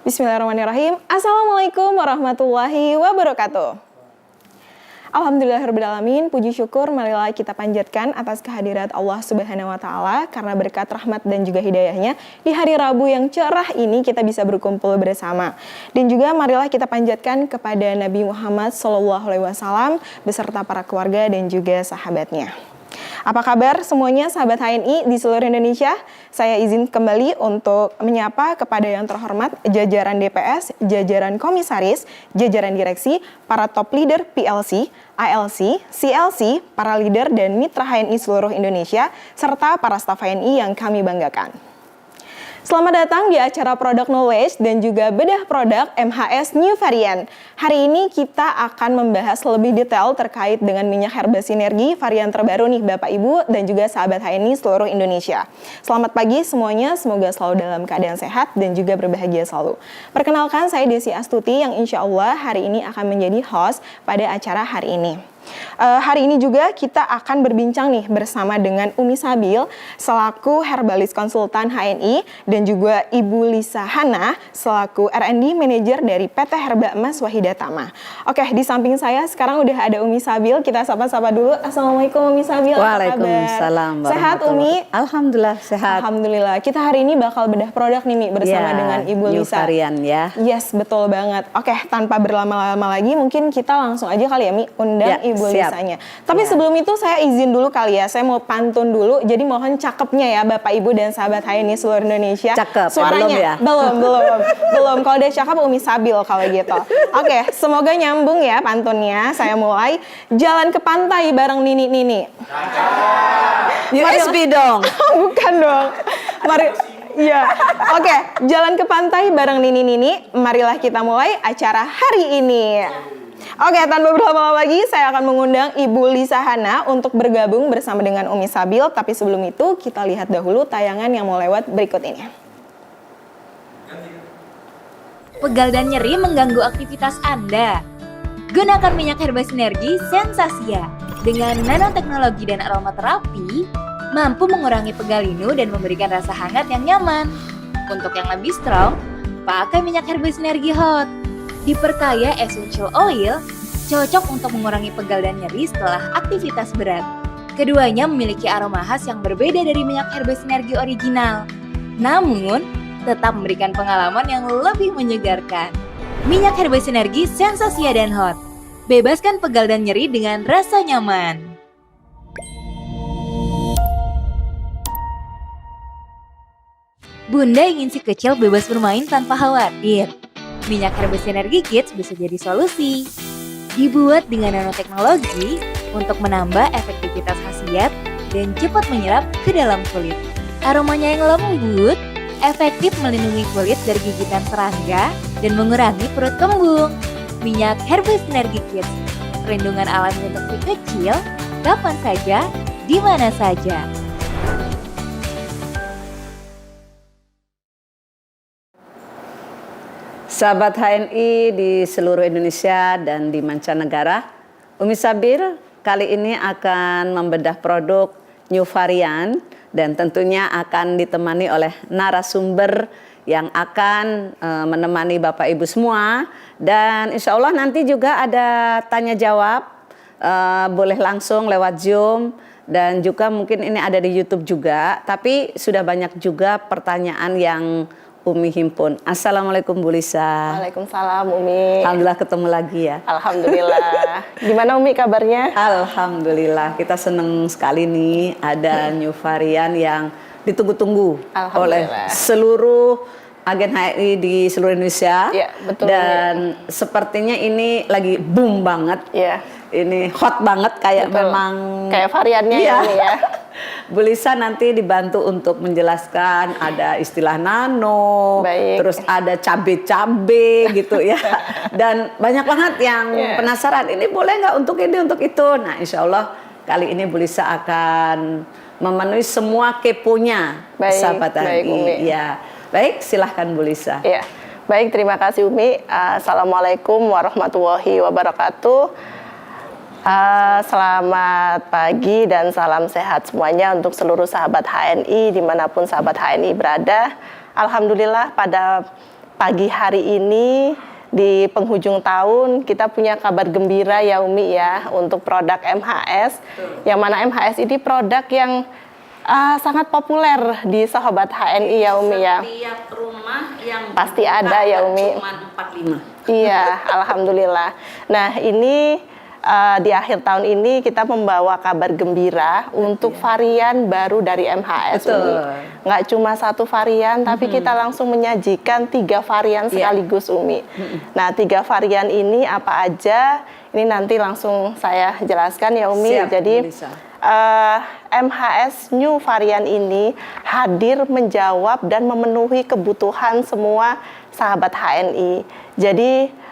Bismillahirrahmanirrahim. Assalamualaikum warahmatullahi wabarakatuh. Alhamdulillahirrahmanirrahim. Puji syukur marilah kita panjatkan atas kehadirat Allah Subhanahu wa Ta'ala, karena berkat rahmat dan juga hidayahnya di hari Rabu yang cerah ini kita bisa berkumpul bersama. Dan juga marilah kita panjatkan kepada Nabi Muhammad SAW beserta para keluarga dan juga sahabatnya. Apa kabar semuanya sahabat HNI di seluruh Indonesia? Saya izin kembali untuk menyapa kepada yang terhormat jajaran DPS, jajaran komisaris, jajaran direksi, para top leader PLC, ALC, CLC, para leader dan mitra HNI seluruh Indonesia, serta para staf HNI yang kami banggakan. Selamat datang di acara Product Knowledge dan juga bedah produk MHS New Variant. Hari ini kita akan membahas lebih detail terkait dengan minyak herba sinergi varian terbaru nih Bapak Ibu dan juga sahabat HNI seluruh Indonesia. Selamat pagi semuanya, semoga selalu dalam keadaan sehat dan juga berbahagia selalu. Perkenalkan, saya Desi Astuti yang insya Allah hari ini akan menjadi host pada acara hari ini. Hari ini juga kita akan berbincang nih bersama dengan Umi Sabil selaku herbalis konsultan HNI dan juga Ibu Lisa Hana selaku R&D Manager dari PT Herba Emas Wahida Tama. Oke, di samping saya sekarang udah ada Umi Sabil, kita sapa-sapa dulu. Assalamualaikum Umi Sabil. Waalaikumsalam. Sehat Umi? Alhamdulillah sehat. Alhamdulillah. Kita hari ini bakal bedah produk nih Mi bersama dengan Ibu Lisa. New varian ya. Yes, betul banget. Oke, tanpa berlama-lama lagi mungkin kita langsung aja kali ya Mi undang Ibu Lisanya. Tapi sebelum itu saya izin dulu kali ya, saya mau pantun dulu. Jadi mohon cakepnya ya Bapak Ibu dan sahabat HNI seluruh Indonesia. Cakep, suaranya belum ya? Belum. Kalau udah cakep Umi Sabil kalau gitu. Oke, semoga nyambung ya pantunnya. Saya mulai. Jalan ke pantai bareng Nini. USB dong. Bukan dong. Mari. Iya. Oke, jalan ke pantai bareng Nini. Marilah kita mulai acara hari ini. Oke, tanpa berlama-lama lagi, saya akan mengundang Ibu Lisa Hana untuk bergabung bersama dengan Umi Sabil. Tapi sebelum itu, kita lihat dahulu tayangan yang mau lewat berikut ini. Pegal dan nyeri mengganggu aktivitas Anda? Gunakan minyak herba sinergi Sensasia. Dengan nanoteknologi dan aromaterapi, mampu mengurangi pegal linu dan memberikan rasa hangat yang nyaman. Untuk yang lebih strong, pakai minyak herba sinergi hot. Diperkaya essential oil, cocok untuk mengurangi pegal dan nyeri setelah aktivitas berat. Keduanya memiliki aroma khas yang berbeda dari minyak herba sinergi original. Namun, tetap memberikan pengalaman yang lebih menyegarkan. Minyak herba sinergi Sensasia dan Hot. Bebaskan pegal dan nyeri dengan rasa nyaman. Bunda ingin si kecil bebas bermain tanpa khawatir. Minyak herba sinergi Kids bisa jadi solusi. Dibuat dengan nanoteknologi untuk menambah efektivitas khasiat dan cepat menyerap ke dalam kulit. Aromanya yang lembut, efektif melindungi kulit dari gigitan serangga dan mengurangi perut kembung. Minyak herba sinergi Kids, perlindungan alami untuk si kecil, kapan saja, di mana saja. Sahabat HNI di seluruh Indonesia dan di mancanegara, Umi Sabil kali ini akan membedah produk New Variant dan tentunya akan ditemani oleh narasumber yang akan menemani Bapak Ibu semua. Dan insya Allah nanti juga ada tanya jawab, boleh langsung lewat Zoom dan juga mungkin ini ada di YouTube juga. Tapi sudah banyak juga pertanyaan yang Umi himpun. Assalamualaikum Bu Lisa. Waalaikumsalam Umi. Alhamdulillah ketemu lagi ya. Alhamdulillah. Gimana Umi kabarnya? Alhamdulillah, kita seneng sekali nih ada new varian yang ditunggu-tunggu oleh seluruh agen HNI di seluruh Indonesia. Ya, betul. Dan sepertinya ini lagi boom banget. Ya. Ini hot banget kayak betul. Memang kayak variannya iya. Ini ya. Bu Lisa nanti dibantu untuk menjelaskan ada istilah nano, baik. Terus ada cabe-cabe gitu ya. Dan banyak banget yang penasaran, ini boleh nggak untuk ini, untuk itu. Nah insya Allah kali ini Bu Lisa akan memenuhi semua keponya sahabat HNI. Ya. Baik, silahkan Bu Lisa. Ya. Baik, terima kasih Umi. Assalamualaikum warahmatullahi wabarakatuh. Selamat pagi dan salam sehat semuanya untuk seluruh sahabat HNI dimanapun sahabat HNI berada. Alhamdulillah pada pagi hari ini di penghujung tahun kita punya kabar gembira ya Umi ya untuk produk MHS. Yang mana MHS ini produk yang sangat populer di sahabat HNI ya Umi ya. Setiap rumah yang pasti ada ya Umi. Cuma 45. Iya, alhamdulillah. Nah ini di akhir tahun ini kita membawa kabar gembira untuk varian baru dari MHS. Betul. Umi. Nggak cuma satu varian, tapi kita langsung menyajikan 3 varian sekaligus Umi. Nah 3 varian ini apa aja? Ini nanti langsung saya jelaskan ya Umi. Siap, Jadi MHS new varian ini hadir menjawab dan memenuhi kebutuhan semua sahabat HNI. Jadi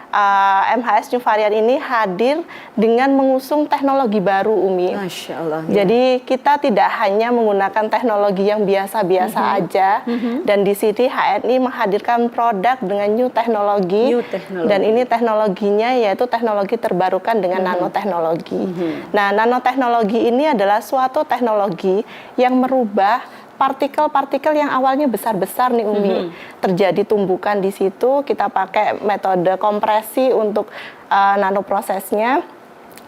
MHS new varian ini hadir dengan mengusung teknologi baru Umi. Masya Allah. Ya. Jadi kita tidak hanya menggunakan teknologi yang biasa-biasa aja, dan di sini HNI menghadirkan produk dengan new teknologi. Dan ini teknologinya yaitu teknologi terbarukan dengan nanoteknologi. Nah, nanoteknologi ini adalah suatu teknologi yang merubah partikel-partikel yang awalnya besar-besar nih Umi, terjadi tumbukan di situ. Kita pakai metode kompresi untuk nanoprosesnya,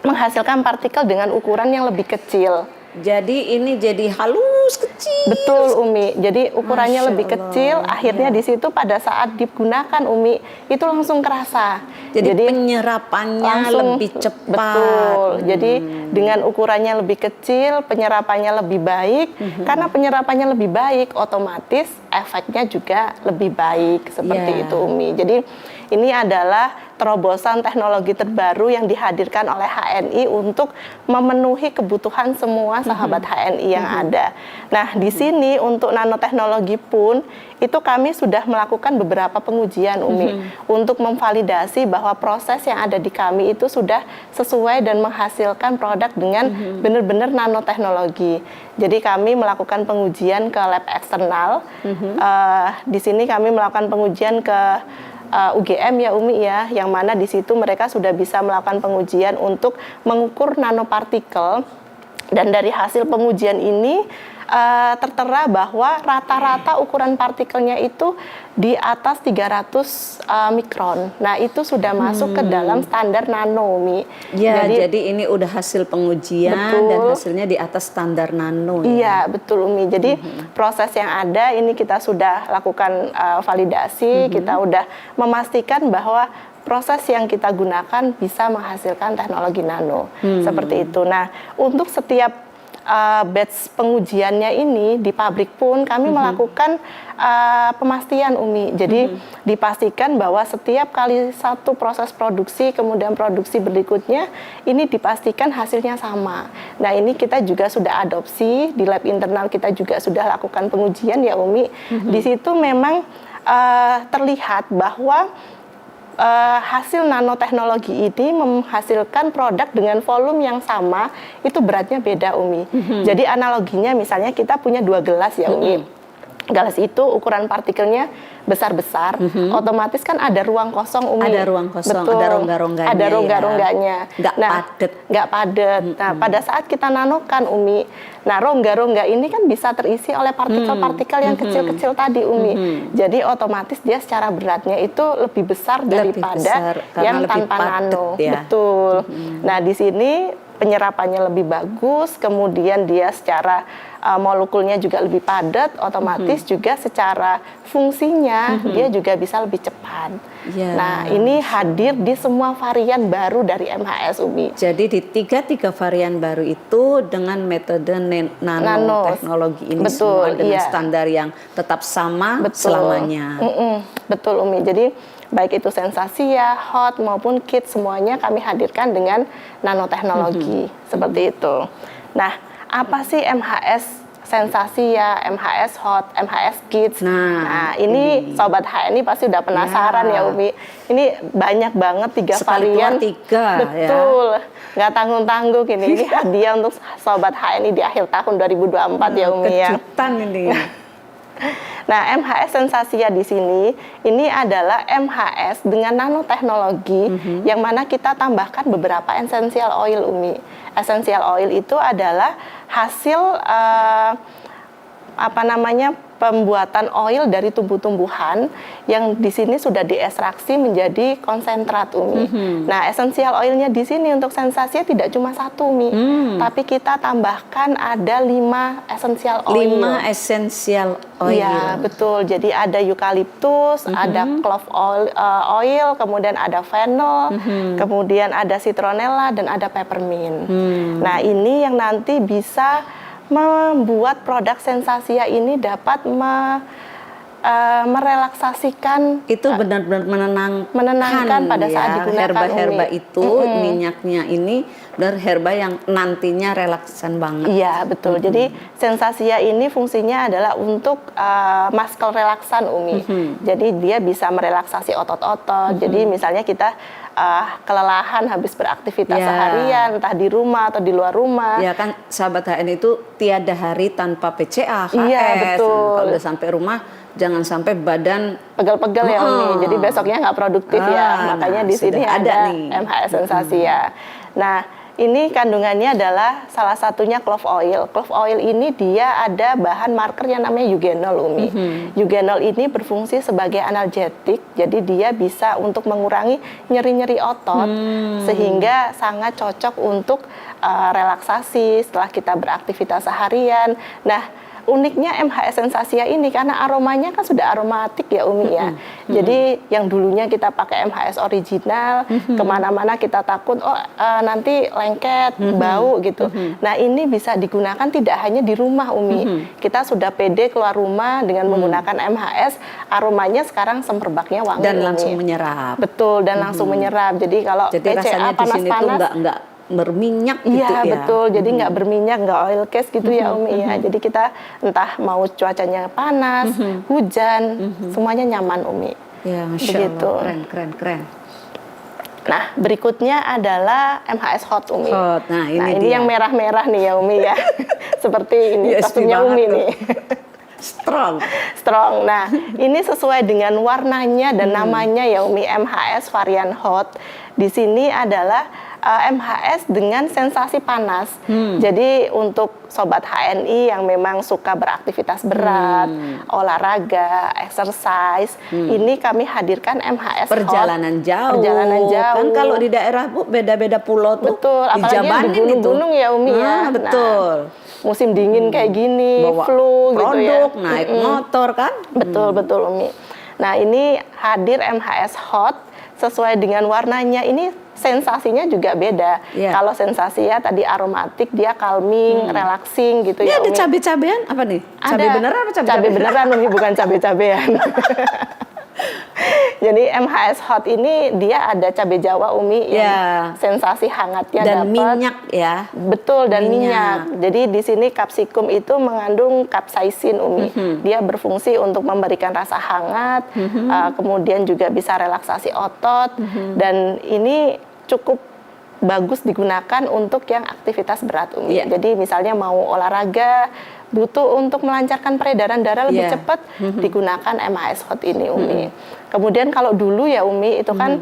menghasilkan partikel dengan ukuran yang lebih kecil. Jadi ini jadi halus kecil. Betul Umi. Jadi ukurannya Masya lebih Allah. kecil. Akhirnya di situ pada saat digunakan Umi itu langsung kerasa. Jadi penyerapannya langsung lebih cepat. Betul. Jadi dengan ukurannya lebih kecil, penyerapannya lebih baik. Karena penyerapannya lebih baik, otomatis efeknya juga lebih baik seperti itu Umi. Jadi ini adalah terobosan teknologi terbaru yang dihadirkan oleh HNI untuk memenuhi kebutuhan semua sahabat HNI yang ada. Nah, di sini untuk nanoteknologi pun itu kami sudah melakukan beberapa pengujian Umi untuk memvalidasi bahwa proses yang ada di kami itu sudah sesuai dan menghasilkan produk dengan benar-benar nanoteknologi. Jadi kami melakukan pengujian ke lab eksternal. Di sini kami melakukan pengujian ke UGM ya Umi ya, yang mana di situ mereka sudah bisa melakukan pengujian untuk mengukur nanopartikel, dan dari hasil pengujian ini tertera bahwa rata-rata ukuran partikelnya itu di atas 300 mikron. Nah itu sudah masuk ke dalam standar nano Umi. Ya, jadi ini udah hasil pengujian dan hasilnya di atas standar nano. Iya, betul Umi. Jadi proses yang ada ini kita sudah lakukan validasi, kita udah memastikan bahwa proses yang kita gunakan bisa menghasilkan teknologi nano. Seperti itu. Nah, untuk setiap batch pengujiannya ini di pabrik pun kami melakukan pemastian Umi. Jadi dipastikan bahwa setiap kali satu proses produksi, kemudian produksi berikutnya, ini dipastikan hasilnya sama. Nah ini kita juga sudah adopsi, di lab internal kita juga sudah lakukan pengujian ya Umi. Di situ memang terlihat bahwa hasil nanoteknologi ini menghasilkan produk dengan volume yang sama, itu beratnya beda Umi. Jadi analoginya misalnya kita punya 2 gelas ya Umi. Gelas itu ukuran partikelnya besar-besar, otomatis kan ada ruang kosong Umi. Ada ruang kosong, betul, ada rongga-rongganya. Ada rongga-rongganya. Nggak padat. Nggak padat. Nah pada saat kita nanokan Umi, nah rongga-rongga ini kan bisa terisi oleh partikel-partikel yang kecil-kecil tadi Umi. Jadi otomatis dia secara beratnya itu lebih besar daripada yang tanpa nano. Ya. Betul. Nah di sini penyerapannya lebih bagus, kemudian dia secara molekulnya juga lebih padat, otomatis juga secara fungsinya dia juga bisa lebih cepat. Nah ini hadir di semua varian baru dari MHS Umi. Jadi di tiga varian baru itu dengan metode nanoteknologi ini semua dengan standar yang tetap sama selamanya. Betul Umi. Jadi baik itu Sensasia, Hot maupun Kit semuanya kami hadirkan dengan nanoteknologi seperti itu. Nah, apa sih MHS Sensasia, MHS Hot, MHS Kids? Nah, ini Sobat HNI pasti udah penasaran ya Umi. Ini banyak banget 3 varian. Betul. Nggak tanggung-tanggung ini. Ini hadiah untuk Sobat HNI di akhir tahun 2024 ya Umi ya. Kejutan ini. Nah, MHS Sensasia di sini ini adalah MHS dengan nanoteknologi yang mana kita tambahkan beberapa essential oil Umi. Essential oil itu adalah hasil pembuatan oil dari tumbuh-tumbuhan yang di sini sudah diekstraksi menjadi konsentrat, Umi. Nah, essential oilnya di sini untuk sensasinya tidak cuma satu, Umi, tapi kita tambahkan ada 5 essential oil. 5 essential oil. Iya, betul. Jadi ada eukaliptus, ada clove oil, kemudian ada fennel, kemudian ada citronella dan ada peppermint. Nah, ini yang nanti bisa membuat produk Sensasia ini dapat merelaksasikan, itu benar-benar menenangkan pada saat ya, digunakan, herba-herba Umi. itu minyaknya ini benar herba yang nantinya relaksan banget. Iya, betul. Jadi Sensasia ini fungsinya adalah untuk muscle relaksan, Umi. Jadi dia bisa merelaksasi otot-otot. Jadi misalnya kita kelelahan habis beraktivitas seharian, entah di rumah atau di luar rumah. Ya kan, sahabat HN itu tiada hari tanpa PCA, KS. Iya, betul. Nah, kalau udah sampai rumah jangan sampai badan Pegel-pegel ya, Umi. Jadi besoknya nggak produktif ya. Makanya di sini sudah ada ada nih. MHS Sensasia. Nah, ini kandungannya adalah salah satunya clove oil. Clove oil ini dia ada bahan marker yang namanya eugenol, Umi. Eugenol ini berfungsi sebagai analgetik, jadi dia bisa untuk mengurangi nyeri-nyeri otot, sehingga sangat cocok untuk relaksasi setelah kita beraktivitas seharian. Nah, uniknya MHS Sensasia ini karena aromanya kan sudah aromatik ya, Umi ya. Jadi yang dulunya kita pakai MHS original, kemana-mana kita takut nanti lengket, bau gitu. Nah, ini bisa digunakan tidak hanya di rumah, Umi. Kita sudah pede keluar rumah dengan menggunakan MHS, aromanya sekarang semperbaknya wangi, dan Umi. langsung menyerap. Betul, dan langsung menyerap. Jadi kalau Jadi rasanya di sini tuh nggak berminyak gitu iya, ya. betul. Jadi nggak berminyak, nggak oil case gitu ya, Umi ya. Jadi kita entah mau cuacanya panas, hujan, semuanya nyaman, Umi. Ya, Masya Begitu. Allah. Keren. Nah, berikutnya adalah MHS Hot, Umi. Hot. Nah, ini dia. yang merah-merah nih ya, Umi ya. Seperti ini, USP kostumnya banget Umi tuh. nih. Strong. Nah, ini sesuai dengan warnanya dan namanya ya, Umi, MHS varian Hot. Di sini adalah MHS dengan sensasi panas. Jadi untuk sobat HNI yang memang suka beraktivitas berat, olahraga, exercise, ini kami hadirkan MHS perjalanan Hot. jauh. Perjalanan jauh. Kan kalau di daerah Bu beda-beda pulau tuh. Betul, apalagi yang di dijabanin itu. gunung-gunung ya, Umi ya. Nah, betul. Musim dingin kayak gini, Bawa flu gitu ya. produk, naik motor kan. Betul, Umi. Nah, ini hadir MHS Hot sesuai dengan warnanya. Ini sensasinya juga beda. Iya. Kalau Sensasia tadi aromatik, dia calming, relaxing gitu Ini ya, ada Umi. cabai-cabean apa nih? Cabai Ada. beneran apa cabai? Cabai beneran, Umi, bukan cabai-cabean. Jadi MHS Hot ini dia ada cabai Jawa, Umi, yang sensasi hangatnya dan dapat. minyak ya. Betul, dan minyak. Jadi di sini kapsikum itu mengandung kapsaisin, Umi. Dia berfungsi untuk memberikan rasa hangat, kemudian juga bisa relaksasi otot, dan ini cukup bagus digunakan untuk yang aktivitas berat, Umi. Jadi misalnya mau olahraga, butuh untuk melancarkan peredaran darah lebih cepat, digunakan MHS Hot ini, Umi. Kemudian kalau dulu ya, Umi, itu kan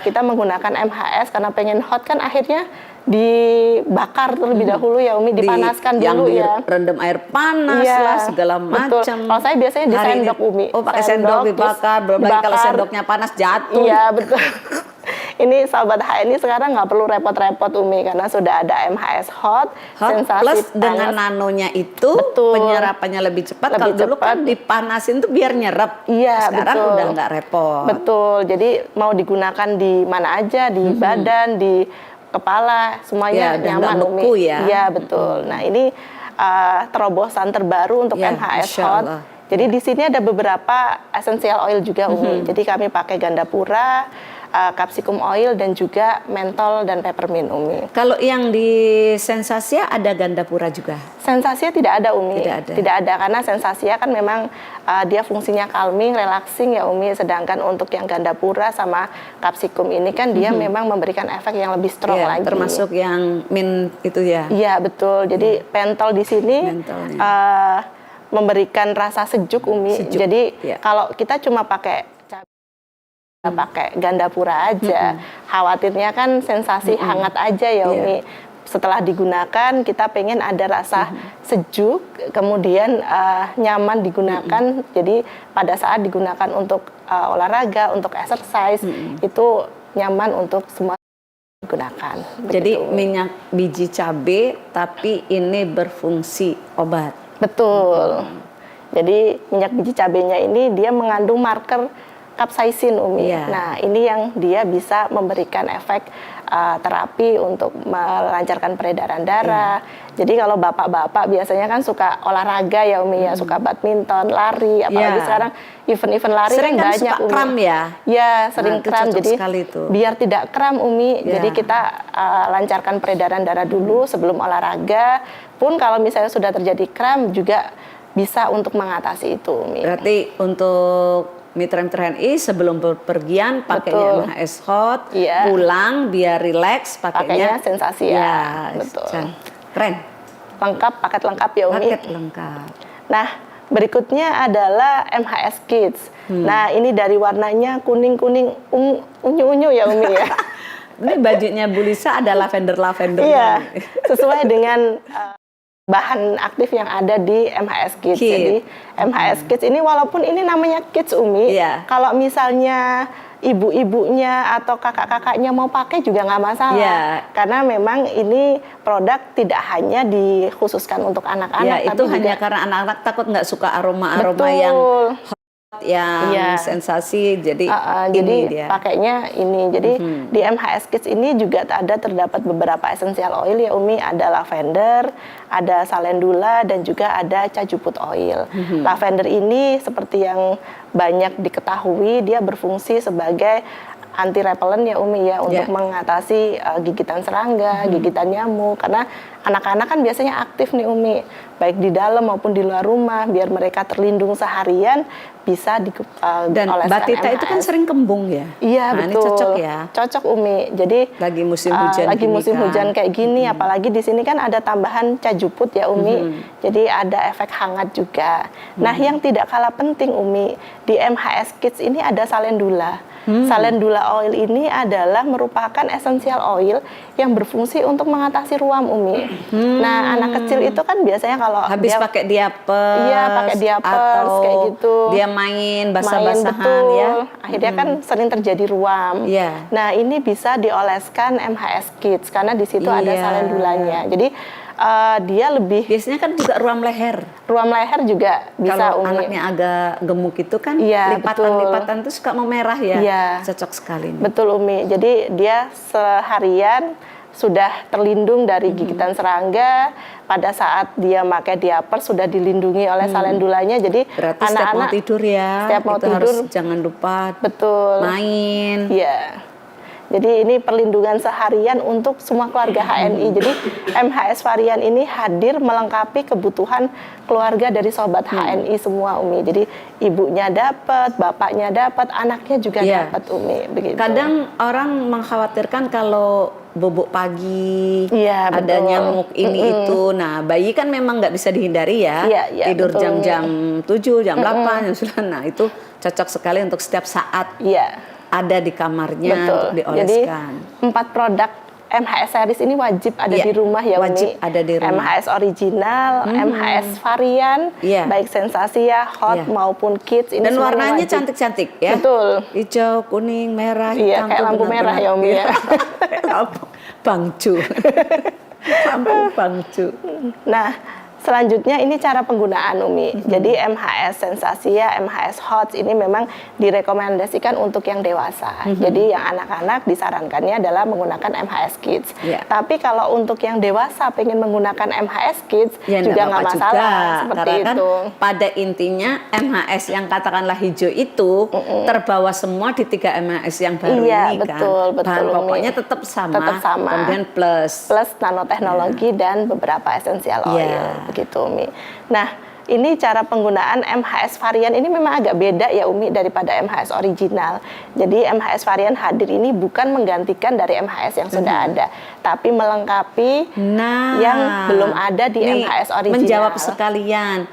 kita menggunakan MHS karena pengen hot kan akhirnya dibakar terlebih dahulu ya, Umi, dipanaskan dulu ya. Yang direndam air panas lah, segala macam. Kalau saya biasanya di sendok, Umi. Oh, pakai sendok dibakar, belum lagi kalau sendoknya panas jatuh. Iya, betul. Ini sahabat HNI sekarang nggak perlu repot-repot, Umi, karena sudah ada MHS Hot sensasi plus panas. dengan nanonya itu penyerapannya lebih cepat. Kalau dulu kan dipanasin tuh biar nyerap. Iya, sekarang betul. udah nggak repot. Betul. Jadi mau digunakan di mana aja, di badan, di kepala, semuanya nyaman, Umi. Ya. Iya, betul. Nah, ini terobosan terbaru untuk MHS Hot. Jadi di sini ada beberapa essential oil juga, Umi. Jadi kami pakai gandapura, capsicum oil, dan juga mentol dan peppermint, Umi. Kalau yang di Sensasia ada gandapura juga? Sensasia tidak ada, Umi. Tidak ada. Karena Sensasia kan memang dia fungsinya calming, relaxing ya, Umi. Sedangkan untuk yang gandapura sama capsicum ini kan dia memang memberikan efek yang lebih strong lagi. Termasuk yang mint itu ya? Iya, betul. Jadi pentol di sini memberikan rasa sejuk, Umi. Jadi kalau kita cuma pakai gandapura aja, khawatirnya kan sensasi hangat aja ya, Umi. setelah digunakan kita pengen ada rasa sejuk, kemudian nyaman digunakan. Jadi pada saat digunakan untuk olahraga, untuk exercise, itu nyaman untuk semua digunakan. Jadi Begitu. minyak biji cabai tapi ini berfungsi obat. Betul. Jadi minyak biji cabenya ini dia mengandung marker kapsaisin, Umi. Iya. Nah, ini yang dia bisa memberikan efek terapi untuk melancarkan peredaran darah. Jadi kalau bapak-bapak biasanya kan suka olahraga ya, Umi ya, suka badminton, lari, apalagi Iya. sekarang event-event lari Sering kan banyak, suka Umi. kram ya? Ya, sering Nah, itu kram. cocok Jadi sekali tuh. biar tidak kram, Umi. Ya. Jadi kita lancarkan peredaran darah dulu sebelum olahraga. Pun kalau misalnya sudah terjadi kram juga bisa untuk mengatasi itu, Umi. Berarti untuk mitra-mitra HNI sebelum berpergian pakainya Betul. MHS Hot, Iya. pulang biar rileks pakainya Pakainya Sensasia. Ya, Betul. Keren. Lengkap, paket lengkap ya, Umi. Paket lengkap. Nah, berikutnya adalah MHS Kids. Nah, ini dari warnanya kuning-kuning unyu-unyu ya, Umi ya. Ini bajunya Bu Lisa ada lavender-lavender. Iya, sesuai dengan bahan aktif yang ada di MHS Kids. Kids. Jadi MHS Kids ini walaupun ini namanya Kids, Umi, Iya. kalau misalnya ibu-ibunya atau kakak-kakaknya mau pakai juga nggak masalah. Iya. Karena memang ini produk tidak hanya dikhususkan untuk Ya, anak-anak, itu tapi hanya juga karena anak-anak takut nggak suka aroma-aroma Betul. yang yang Iya. sensasi, jadi jadi ini dia. pakainya ini. Jadi di MHS Kids ini juga terdapat beberapa essential oil ya, Umi. Ada lavender, ada salendula, dan juga ada cajuput oil. Lavender ini seperti yang banyak diketahui, dia berfungsi sebagai anti repellent ya, Umi ya, untuk Ya. mengatasi gigitan serangga, gigitan nyamuk. Karena anak-anak kan biasanya aktif nih, Umi, baik di dalam maupun di luar rumah, biar mereka terlindung seharian bisa Dan Mbak Tita itu kan sering kembung ya. Iya, Nah, betul. ini cocok ya. Cocok, Umi. Jadi Lagi musim hujan lagi gini musim kan. hujan kayak gini, apalagi di sini kan ada tambahan cajuput ya, Umi. Jadi ada efek hangat juga. Nah, yang tidak kalah penting, Umi, di MHS Kids ini ada salendula. Salendula oil ini adalah merupakan essential oil yang berfungsi untuk mengatasi ruam, Umi. Nah, anak kecil itu kan biasanya kalau Habis dia pakai diapers, Iya, pakai diapers, atau kayak gitu. dia main main basah-basahan betul, ya. akhirnya kan sering terjadi ruam. Iya. Nah, ini bisa dioleskan MHS Kids karena di situ ada Iya. salendulanya. Jadi dia lebih Biasanya kan juga ruam leher. ruam leher juga bisa, Kalau Umi. anaknya agak gemuk itu kan Iya, lipatan-lipatan itu suka memerah ya. Iya. Cocok sekali nih. Betul, Umi. Jadi dia seharian sudah terlindung dari gigitan serangga. Pada saat dia pakai diapers sudah dilindungi oleh salendulanya. Jadi Berarti setiap mau tidur ya, setiap mau itu tidur harus jangan lupa betul. main. Iya. Jadi ini perlindungan seharian untuk semua keluarga HNI. Jadi MHS varian ini hadir melengkapi kebutuhan keluarga dari sobat HNI semua, Umi. Jadi ibunya dapat, bapaknya dapat, anaknya juga Iya. dapat, Umi. Begitu. Kadang orang mengkhawatirkan kalau bobok pagi, Iya, ada betul. nyamuk ini itu. Nah, bayi kan memang nggak bisa dihindari ya. Iya, iya, Tidur betul. jam-jam 7, jam 8, jam 9. Nah, itu cocok sekali untuk setiap saat Iya. ada di kamarnya Betul. untuk dioleskan. Jadi 4 produk MHS series ini wajib ada Iya, di rumah ya, Umi. wajib ada di rumah. MHS original, MHS varian, Iya. baik Sensasia, Hot Iya. maupun Kids. Ini Dan semuanya warnanya wajib. cantik-cantik ya. Betul. Hijau, kuning, merah, Iya, hitam. kayak tuh lampu merah ya, Umi, ya. Kayak lampu bangcu. Lampu bangcu. Nah, selanjutnya ini cara penggunaan, Umi. Jadi MHS Sensasia, MHS Hot ini memang direkomendasikan untuk yang dewasa. Jadi yang anak-anak disarankannya adalah menggunakan MHS Kids. Iya. Tapi kalau untuk yang dewasa pengen menggunakan MHS Kids Ya, juga nggak apa-apa masalah juga. seperti Karena kan itu. pada intinya MHS yang katakanlah hijau itu terbawa semua di 3 MHS yang baru Iya, ini kan. betul, Bahan Umi. pokoknya tetap sama. Tetap sama. Kemudian plus. Plus nanoteknologi dan beberapa essential oil. Iya. Begitu, Umi. Nah, ini cara penggunaan MHS varian ini memang agak beda ya, Umi, daripada MHS original. Jadi MHS varian hadir ini bukan menggantikan dari MHS yang sudah ada, tapi melengkapi Nah, yang belum ada di ini MHS original. menjawab sekalian.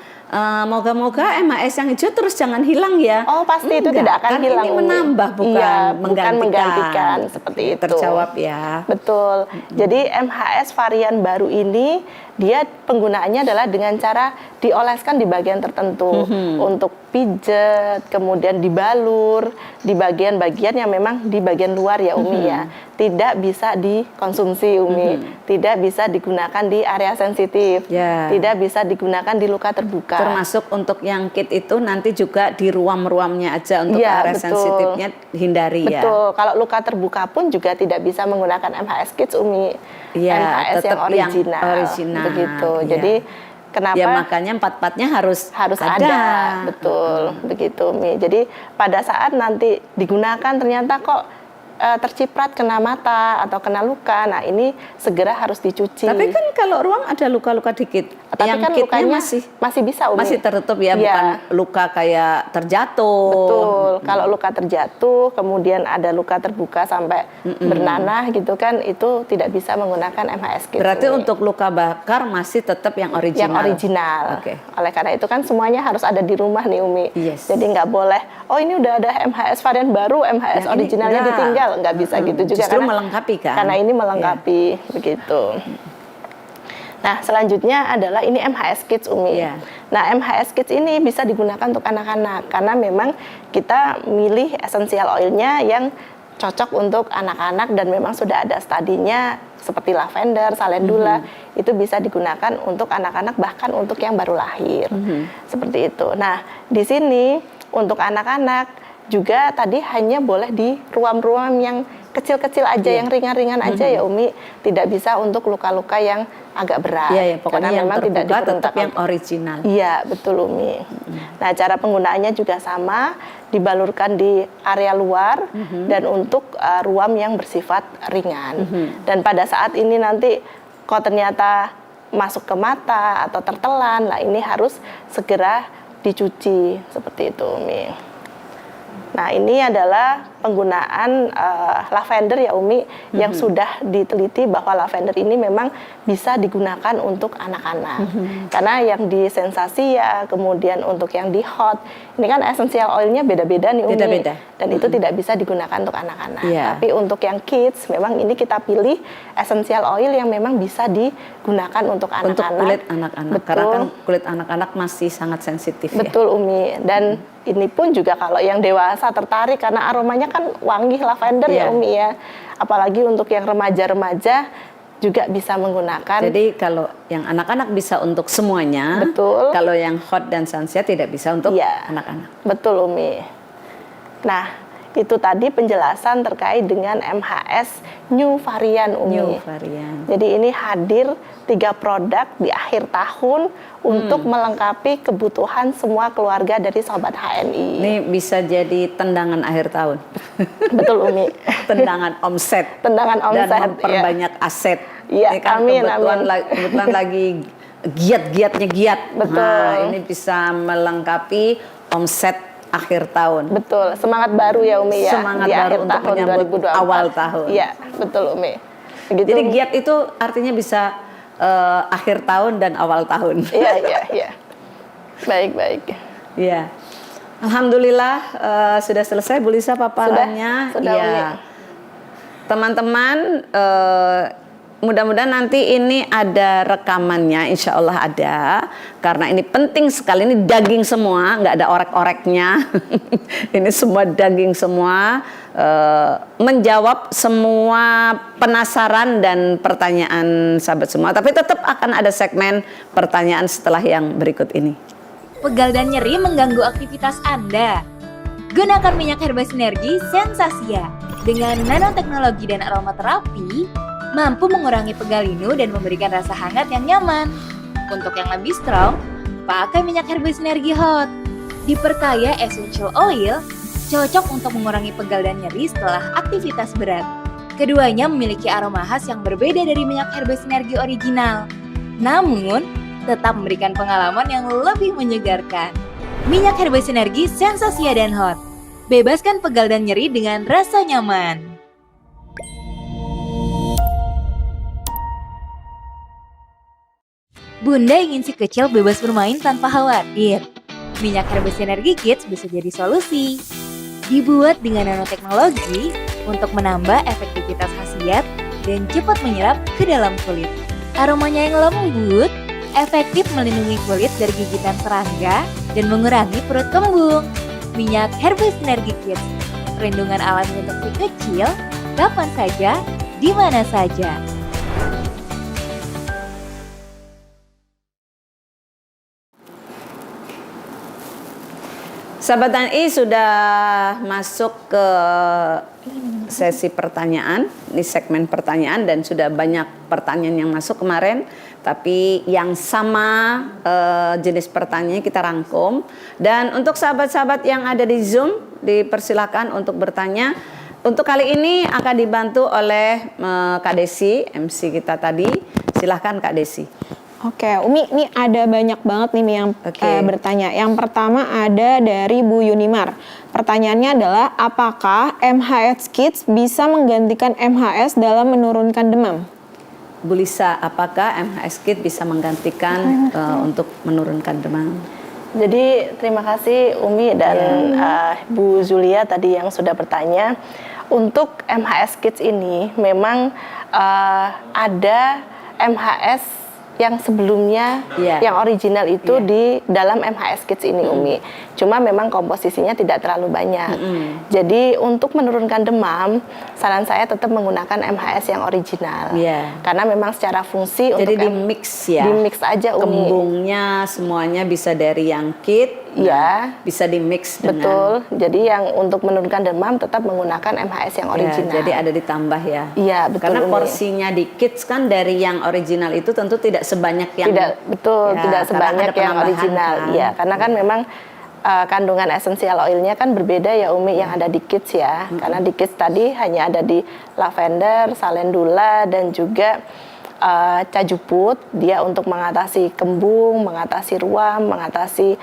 moga-moga MHS yang hijau terus jangan hilang ya. Oh, pasti itu tidak akan kan hilang. Ini menambah bukan Iya, menggantikan. bukan menggantikan seperti itu. Terjawab ya. Betul. Jadi MHS varian baru ini dia penggunaannya adalah dengan cara dioleskan di bagian tertentu untuk pijet, kemudian dibalur di bagian-bagian yang memang di bagian luar ya Umi ya. Tidak bisa dikonsumsi Umi, tidak bisa digunakan di area sensitif, Ya. tidak bisa digunakan di luka terbuka. Termasuk untuk yang kit itu nanti juga di ruam-ruamnya aja untuk Iya, area betul. sensitifnya hindari ya. Betul. Kalau luka terbuka pun juga tidak bisa menggunakan MHS Kids Umi. Iya, MHS tetap yang original. yang original. Begitu. Iya. Jadi kenapa Ya makanya empat-empatnya harus ada. Betul. Begitu Umi. Jadi pada saat nanti digunakan ternyata kok terciprat kena mata atau kena luka. Nah, ini segera harus dicuci. Tapi kan kalau ruam ada luka-luka dikit. Tapi yang kan kitnya lukanya masih bisa Umi. masih tertutup ya, Iya. bukan luka kayak terjatuh. Betul. Kalau luka terjatuh, kemudian ada luka terbuka sampai bernanah gitu kan, itu tidak bisa menggunakan MHS Kids. Berarti Umi. untuk luka bakar masih tetap yang original. Yang original. Oke. Oleh karena itu kan semuanya harus ada di rumah nih Umi. Yes. Jadi nggak boleh, oh ini udah ada MHS varian baru, MHS Yang ini originalnya enggak. ditinggal. Nggak bisa gitu juga. Justru melengkapi kan? Karena ini melengkapi, begitu. Nah, selanjutnya adalah ini MHS Kids Umi. Iya. Nah, MHS Kids ini bisa digunakan untuk anak-anak karena memang kita milih essential oilnya yang cocok untuk anak-anak dan memang sudah ada studinya seperti lavender, salendula itu bisa digunakan untuk anak-anak bahkan untuk yang baru lahir. Seperti itu. Nah, di sini untuk anak-anak juga tadi hanya boleh di ruam-ruam yang kecil-kecil aja, yang ringan-ringan aja ya Umi, tidak bisa untuk luka-luka yang agak berat. Iya, ya, pokoknya karena yang memang tidak terbuka tetap diperuntukkan. yang original. Iya, betul Umi. Nah, cara penggunaannya juga sama, dibalurkan di area luar dan untuk ruam yang bersifat ringan. Dan pada saat ini nanti kok ternyata masuk ke mata atau tertelan, nah ini harus segera dicuci seperti itu Umi. Nah, ini adalah penggunaan lavender ya Umi yang sudah diteliti bahwa lavender ini memang bisa digunakan untuk anak-anak. Karena yang di sensasi ya, kemudian untuk yang di hot, ini kan essential oilnya beda-beda nih Umi. Beda-beda. Dan itu tidak bisa digunakan untuk anak-anak. Iya. Tapi untuk yang kids, memang ini kita pilih essential oil yang memang bisa digunakan untuk anak-anak. Untuk kulit anak-anak. Betul. Karena kan kulit anak-anak masih sangat sensitif ya. Betul Umi. Dan ini pun juga kalau yang dewasa tertarik karena aromanya kan wangi lavender ya Iya. Umi ya. Apalagi untuk yang remaja-remaja juga bisa menggunakan. Jadi kalau yang anak-anak bisa untuk semuanya. Betul. Kalau yang hot dan sunset tidak bisa untuk Iya. anak-anak. Betul Umi. Nah, itu tadi penjelasan terkait dengan MHS new varian Umi. New varian. Jadi ini hadir 3 produk di akhir tahun untuk melengkapi kebutuhan semua keluarga dari Sobat HNI. Ini bisa jadi tendangan akhir tahun. Betul Umi. Tendangan omset. Tendangan omset, Dan memperbanyak aset. Iya, Ini kan amin, kebetulan, amin. kebetulan lagi giat-giatnya giat. Betul. Nah, ini bisa melengkapi omset akhir tahun. Betul, semangat baru ya Umi ya. Semangat di baru akhir untuk tahun menyambut 2024. awal tahun. Iya, betul Umi. Begitu. Jadi giat itu artinya bisa akhir tahun dan awal tahun. Iya, iya, iya. Baik, baik. Iya. Alhamdulillah sudah selesai Bu Lisa paparannya. Sudah, Iya. Umi. Teman-teman mudah-mudahan nanti ini ada rekamannya, insya Allah ada. Karena ini penting sekali, ini daging semua, nggak ada orek-oreknya. Ini semua daging semua. Menjawab semua penasaran dan pertanyaan sahabat semua. Tapi tetap akan ada segmen pertanyaan setelah yang berikut ini. Pegal dan nyeri mengganggu aktivitas Anda. Gunakan minyak herba sinergi Sensasia. Dengan nanoteknologi dan aromaterapi, mampu mengurangi pegal linu dan memberikan rasa hangat yang nyaman. Untuk yang lebih strong, pakai minyak herba sinergi hot. Diperkaya essential oil, cocok untuk mengurangi pegal dan nyeri setelah aktivitas berat. Keduanya memiliki aroma khas yang berbeda dari minyak herba sinergi original. Namun, tetap memberikan pengalaman yang lebih menyegarkan. Minyak herba sinergi Sensasia dan Hot. Bebaskan pegal dan nyeri dengan rasa nyaman. Bunda ingin si kecil bebas bermain tanpa khawatir. Minyak Herba Sinergi Kids bisa jadi solusi. Dibuat dengan nanoteknologi untuk menambah efektivitas khasiat dan cepat menyerap ke dalam kulit. Aromanya yang lembut, efektif melindungi kulit dari gigitan serangga dan mengurangi perut kembung. Minyak Herba Sinergi Kids, perlindungan alami untuk si kecil, kapan saja, di mana saja. Sahabat TNI sudah masuk ke sesi pertanyaan, ini segmen pertanyaan dan sudah banyak pertanyaan yang masuk kemarin. Tapi yang sama jenis pertanyaannya kita rangkum. Dan untuk sahabat-sahabat yang ada di Zoom, dipersilakan untuk bertanya. Untuk kali ini akan dibantu oleh Kak Desi, MC kita tadi. Silahkan Kak Desi. Oke, Umi, ini ada banyak banget nih Mi yang bertanya. Yang pertama ada dari Bu Yunimar. Pertanyaannya adalah, apakah MHS Kids bisa menggantikan MHS dalam menurunkan demam? Bu Lisa, apakah MHS Kids bisa menggantikan untuk menurunkan demam? Jadi terima kasih Umi dan Bu Zulia tadi yang sudah bertanya. Untuk MHS Kids ini memang ada MHS yang sebelumnya yang original itu di dalam MHS Kids ini Umi. Cuma memang komposisinya tidak terlalu banyak. Jadi untuk menurunkan demam, saran saya tetap menggunakan MHS yang original. Karena memang secara fungsi jadi untuk di mix ya. Di mix aja Umi. Kembungnya semuanya bisa dari yang kit. Bisa di mix dengan. Betul. Jadi yang untuk menurunkan demam tetap menggunakan MHS yang original. Jadi ada ditambah ya. Iya, betul. Karena Umi. porsinya di kits kan dari yang original itu tentu tidak sebanyak yang tidak sebanyak yang original. Iya, karena kan memang kandungan esensial oilnya kan berbeda ya Umi yang ada di kits ya. Karena di kits tadi hanya ada di lavender, salendula dan juga cajuput, dia untuk mengatasi kembung, mengatasi ruam, mengatasi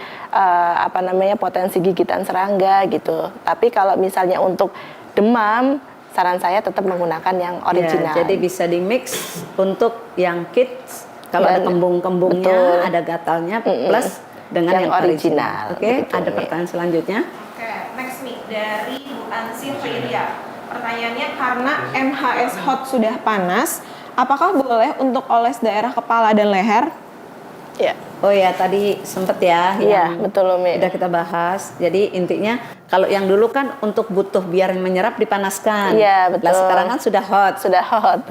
potensi gigitan serangga gitu. Tapi kalau misalnya untuk demam, saran saya tetap menggunakan yang original. Jadi bisa di mix untuk yang kids. Kalau ada kembung-kembungnya, ada gatalnya plus dengan yang original. Oke, ada pertanyaan selanjutnya. Oke, next nih dari Bu Ansi Firia. Pertanyaannya, karena MHS hot sudah panas, apakah boleh untuk oles daerah kepala dan leher? Ya. Oh ya, tadi sempet ya. Iya, betul Umi. Udah kita bahas. Jadi intinya kalau yang dulu kan untuk butuh biar menyerap dipanaskan. Iya, betul. Lah sekarang kan sudah hot. Sudah hot.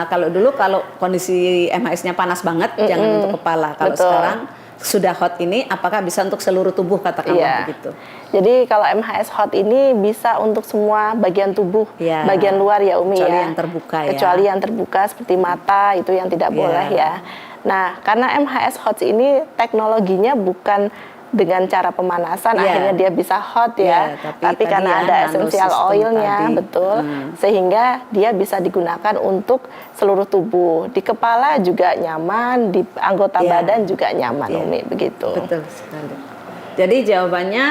Kalau dulu kalau kondisi MHS-nya panas banget, jangan untuk kepala. Kalau sekarang sudah hot ini, apakah bisa untuk seluruh tubuh katakanlah begitu? Jadi kalau MHS hot ini bisa untuk semua bagian tubuh, bagian luar ya Umi. Kecuali yang terbuka ya. Kecuali yang terbuka seperti mata itu yang tidak boleh ya. Nah, karena MHS hot ini teknologinya bukan dengan cara pemanasan akhirnya dia bisa hot ya, tapi karena ada essential oilnya sehingga dia bisa digunakan untuk seluruh tubuh. Di kepala juga nyaman, di anggota badan juga nyaman Umi, begitu. Betul sekali. Jadi jawabannya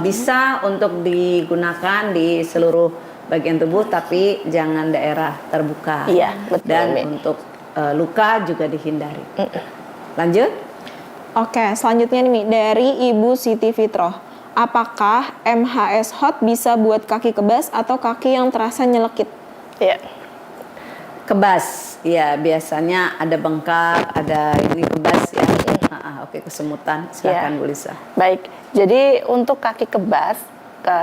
bisa untuk digunakan di seluruh bagian tubuh tapi jangan daerah terbuka. Iya, betul. Dan untuk luka juga dihindari. Lanjut. Oke, selanjutnya nih dari Ibu Siti Fitroh. Apakah MHS hot bisa buat kaki kebas atau kaki yang terasa nyelekit? Iya. Kebas, ya biasanya ada bengkak, ada ini kebas ya. Oke, kesemutan. Silakan Bu Lisa. Baik, jadi untuk kaki kebas,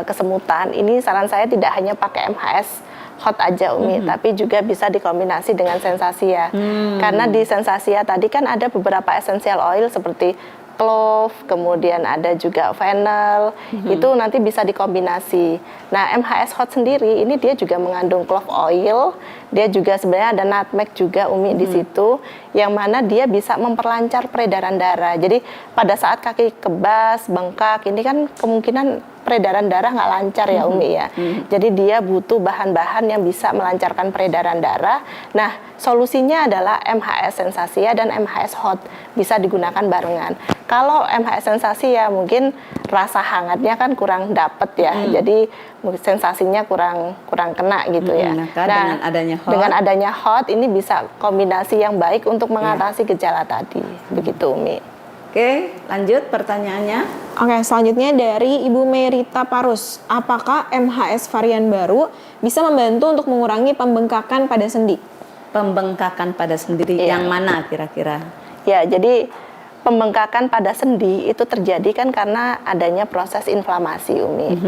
kesemutan ini saran saya tidak hanya pakai MHS hot aja Umi, tapi juga bisa dikombinasi dengan sensasia. Karena di sensasia tadi kan ada beberapa essential oil seperti clove, kemudian ada juga fennel, itu nanti bisa dikombinasi. Nah, MHS hot sendiri ini dia juga mengandung clove oil, dia juga sebenarnya ada nutmeg juga Umi di situ, yang mana dia bisa memperlancar peredaran darah. Jadi pada saat kaki kebas, bengkak, ini kan kemungkinan peredaran darah nggak lancar ya Umi ya. Jadi dia butuh bahan-bahan yang bisa melancarkan peredaran darah. Nah, solusinya adalah MHS Sensasia dan MHS Hot, bisa digunakan barengan. Kalau MHS Sensasia mungkin rasa hangatnya kan kurang dapet ya. Jadi sensasinya kurang kena gitu ya. Maka dengan adanya Hot, dengan adanya Hot ini bisa kombinasi yang baik untuk mengatasi gejala tadi. Begitu Umi. Oke, lanjut pertanyaannya. Oke, selanjutnya dari Ibu Merita Parus. Apakah MHS varian baru bisa membantu untuk mengurangi pembengkakan pada sendi? Pembengkakan pada sendi yang mana kira-kira? Ya, jadi pembengkakan pada sendi itu terjadi kan karena adanya proses inflamasi Umi.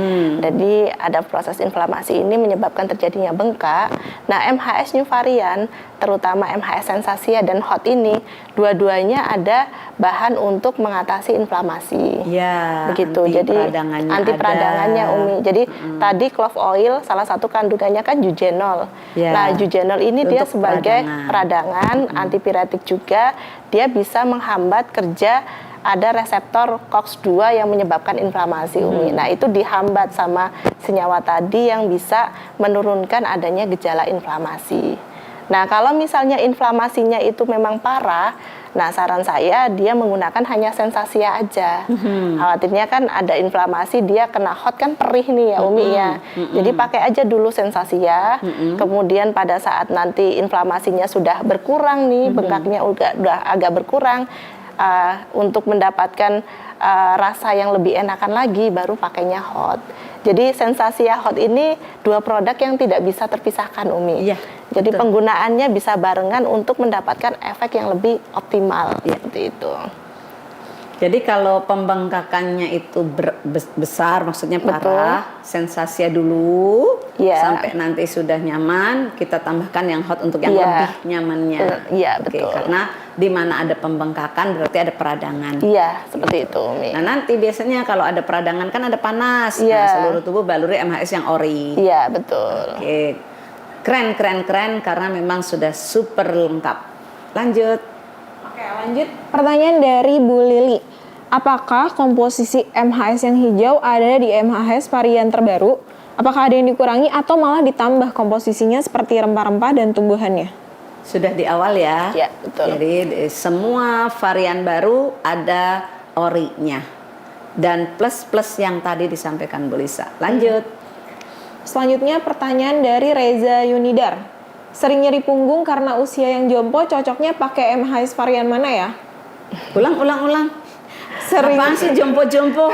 Jadi ada proses inflamasi ini menyebabkan terjadinya bengkak. Nah, MHS new varian, terutama MHS Sensasia dan Hot ini, dua-duanya ada bahan untuk mengatasi inflamasi. Ya, begitu. Jadi anti peradangannya Umi. Jadi tadi clove oil salah satu kandungannya kan eugenol. Ya. Nah, eugenol ini dia Untuk sebagai peradangan, antipiretik juga, dia bisa menghambat kerja ada reseptor COX-2 yang menyebabkan inflamasi Umi. Nah, itu dihambat sama senyawa tadi yang bisa menurunkan adanya gejala inflamasi. Nah, kalau misalnya inflamasinya itu memang parah, nah saran saya dia menggunakan hanya Sensasia aja. Khawatirnya kan ada inflamasi, dia kena Hot kan perih nih ya Umi ya. Jadi pakai aja dulu Sensasia, kemudian pada saat nanti inflamasinya sudah berkurang nih, bengkaknya udah agak berkurang, untuk mendapatkan rasa yang lebih enakan lagi baru pakainya Hot. Jadi Sensasia Hot ini dua produk yang tidak bisa terpisahkan Umi. Iya, jadi betul. penggunaannya bisa barengan untuk mendapatkan efek yang lebih optimal. Seperti itu. Jadi kalau pembengkakannya itu besar, maksudnya parah, Sensasia dulu, sampai nanti sudah nyaman, kita tambahkan yang Hot untuk yang lebih nyamannya. Iya, betul. Karena di mana ada pembengkakan berarti ada peradangan. Iya, seperti itu, Umi. Nah, nanti biasanya kalau ada peradangan kan ada panas. Nah, seluruh tubuh baluri MHS yang ori. Iya, betul. Oke. Keren karena memang sudah super lengkap. Lanjut. Oke, lanjut. Pertanyaan dari Bu Lili. Apakah komposisi MHS yang hijau ada di MHS varian terbaru? Apakah ada yang dikurangi atau malah ditambah komposisinya seperti rempah-rempah dan tumbuhannya? Sudah di awal ya. Ya, betul. Jadi semua varian baru ada orinya. Dan plus-plus yang tadi disampaikan Bu Lisa. Lanjut. Selanjutnya pertanyaan dari Reza Yunidar. Sering nyeri punggung karena usia yang jompo, cocoknya pakai MHS varian mana ya? Ulang. Sering. Apaan sih jompo-jompo?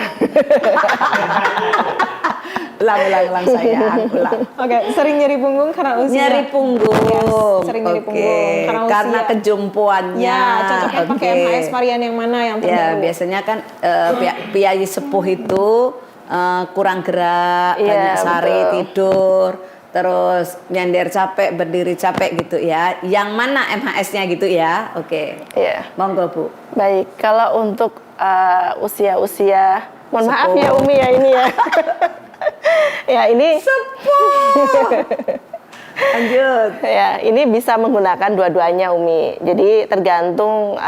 ulang sayang, ulang. Oke, sering nyeri punggung karena usia. Nyeri punggung. Yes, sering nyeri punggung karena usia. Karena kejompoannya. Ya, cocoknya pakai MHS varian yang mana yang terbaru? Ya, biasanya kan piyayi sepuh itu kurang gerak, banyak sari, tidur, terus nyender capek, berdiri capek gitu ya. Yang mana MHS-nya gitu ya? Oke. Iya. Monggo Bu. Baik, kalau untuk usia-usia, mohon maaf Sepuh. ya Umi ya ini ya. Ya ini Lanjut. ya ini bisa menggunakan dua-duanya Umi. Jadi tergantung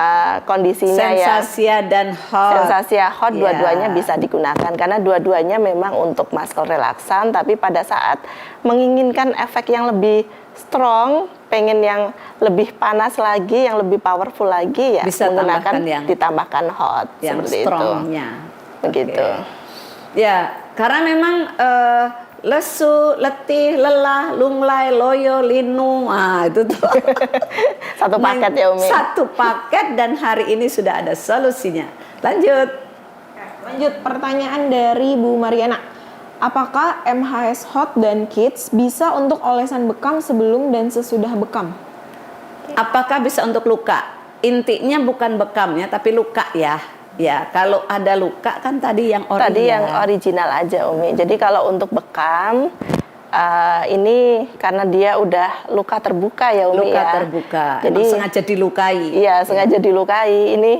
kondisinya ya. Sensasia dan Hot. Sensasia Hot Ya. dua-duanya bisa digunakan karena dua-duanya memang untuk muscle relaksan, tapi pada saat menginginkan efek yang lebih strong, pengen yang lebih panas lagi, yang lebih powerful lagi ya Bisa menggunakan tambahkan ditambahkan Hot yang seperti strongnya. itu. Begitu. Ya, karena memang lesu, letih, lelah, lunglai, loyo, linu, itu tuh Satu paket ya Umi. Satu paket dan hari ini sudah ada solusinya. Lanjut. Lanjut, pertanyaan dari Bu Mariana. Apakah MHS Hot dan Kids bisa untuk olesan bekam sebelum dan sesudah bekam? Apakah bisa untuk luka? Intinya bukan bekamnya tapi luka ya. Ya, kalau ada luka kan tadi yang ori. Tadi ya. yang original aja Umi. Jadi kalau untuk bekam ini karena dia udah luka terbuka ya Umi Luka ya. terbuka. Jadi Emang sengaja dilukai. Iya, sengaja dilukai. Ini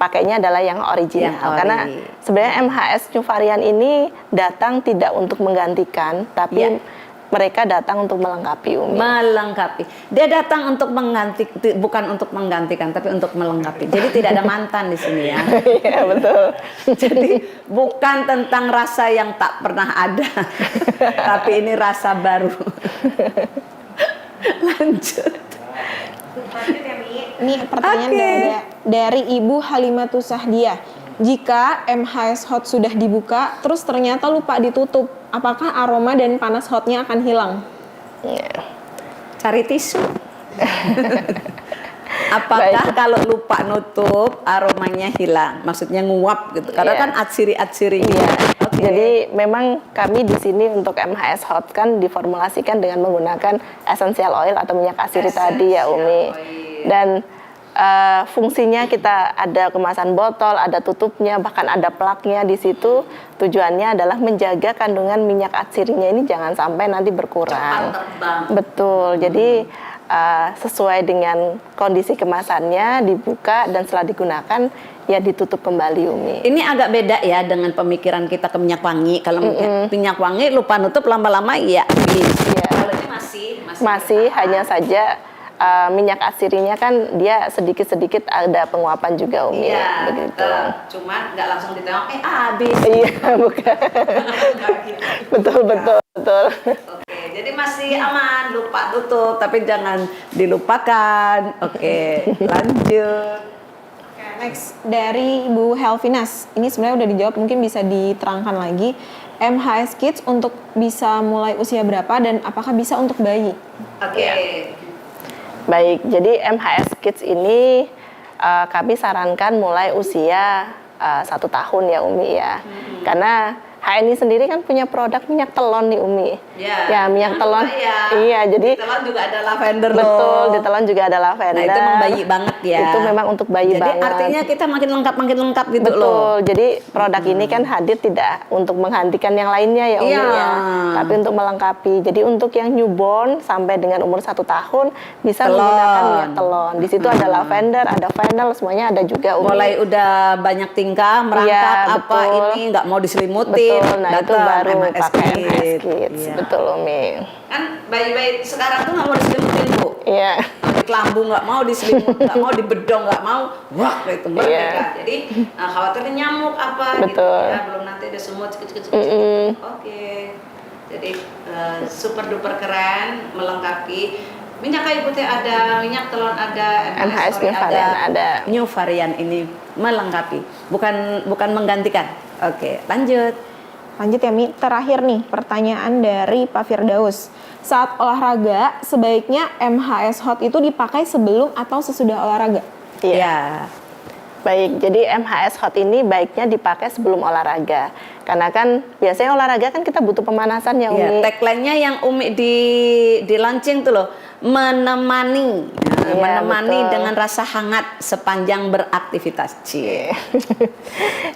pakainya adalah yang original. Yang ori. Karena sebenarnya MHS new varian ini datang tidak untuk menggantikan, tapi mereka datang untuk melengkapi Umi. Melengkapi. Dia datang untuk mengganti, bukan untuk menggantikan, tapi untuk melengkapi. Jadi tidak ada mantan di sini ya. Iya betul. Jadi bukan tentang rasa yang tak pernah ada, tapi ini rasa baru. Lanjut. Ini pertanyaan dari Ibu Halimatus Sahdiah. Jika MHS hot sudah dibuka, terus ternyata lupa ditutup, apakah aroma dan panas hotnya akan hilang? Cari tisu. Apakah kalau lupa nutup aromanya hilang? Maksudnya nguap gitu. Karena kan atsiri-atsiri. Okay. Jadi memang kami di sini untuk MHS hot kan diformulasikan dengan menggunakan essential oil atau minyak asiri tadi ya Umi. Dan fungsinya kita ada kemasan botol, ada tutupnya, bahkan ada plaknya di situ. Tujuannya adalah menjaga kandungan minyak atsirinya ini jangan sampai nanti berkurang. Betul. Jadi sesuai dengan kondisi kemasannya dibuka dan setelah digunakan ya ditutup kembali Umi. Ini agak beda ya dengan pemikiran kita ke minyak wangi. Kalau minyak wangi lupa nutup lama-lama ya habis. Kalau ini masih hanya saja minyak asirinya kan dia sedikit-sedikit ada penguapan juga Umi. Iya, begitu. Cuma nggak langsung ditengok habis. Iya, bukan. betul. Oke, jadi masih aman, lupa tutup, tapi jangan dilupakan. Oke, lanjut. Next, dari Ibu Helvinas. Ini sebenarnya udah dijawab, mungkin bisa diterangkan lagi. MHS Kids untuk bisa mulai usia berapa dan apakah bisa untuk bayi? Oke. Baik, jadi MHS Kids ini kami sarankan mulai usia 1 tahun ya Umi ya. Karena HNI sendiri kan punya produk minyak telon nih Umi. Ya minyak telon. Iya, jadi di telon juga ada lavender. Betul, di telon juga ada lavender. Nah, itu memang bayi banget ya. Itu memang untuk bayi banget. Jadi artinya kita makin lengkap gitu betul. loh. Betul. Jadi produk ini kan hadir tidak untuk menghentikan yang lainnya ya Umi ya, tapi untuk melengkapi. Jadi untuk yang newborn sampai dengan umur 1 tahun bisa menggunakan minyak telon. Di situ ada lavender, ada fennel, semuanya ada juga Umi. Mulai udah banyak tingkah, merangkap apa ini nggak mau diselimuti. Betul, nah itu baru pakai MHS Kids. Betul Umi. Kan bayi-bayi sekarang tuh nggak mau diselimutin Bu. Iya. Di kelambu nggak mau diselimut, nggak mau dibedong, nggak mau wah itu mereka. Jadi khawatirnya nyamuk apa betul. Gitu ya, belum nanti ada semut kecil-kecil. Oke. Jadi super duper keren, melengkapi. Minyak kayu putih ada, minyak telon ada, MHS new varian ada. New varian ini melengkapi, bukan menggantikan. Oke, lanjut. Lanjut ya Mi, terakhir nih pertanyaan dari Pak Firdaus. Saat olahraga, sebaiknya MHS hot itu dipakai sebelum atau sesudah olahraga? Iya. Baik, jadi MHS hot ini baiknya dipakai sebelum olahraga. Karena kan biasanya olahraga kan kita butuh pemanasan ya Umi. Tagline-nya yang Umi di launching tuh loh, menemani. Menemani betul. Dengan rasa hangat sepanjang beraktivitas.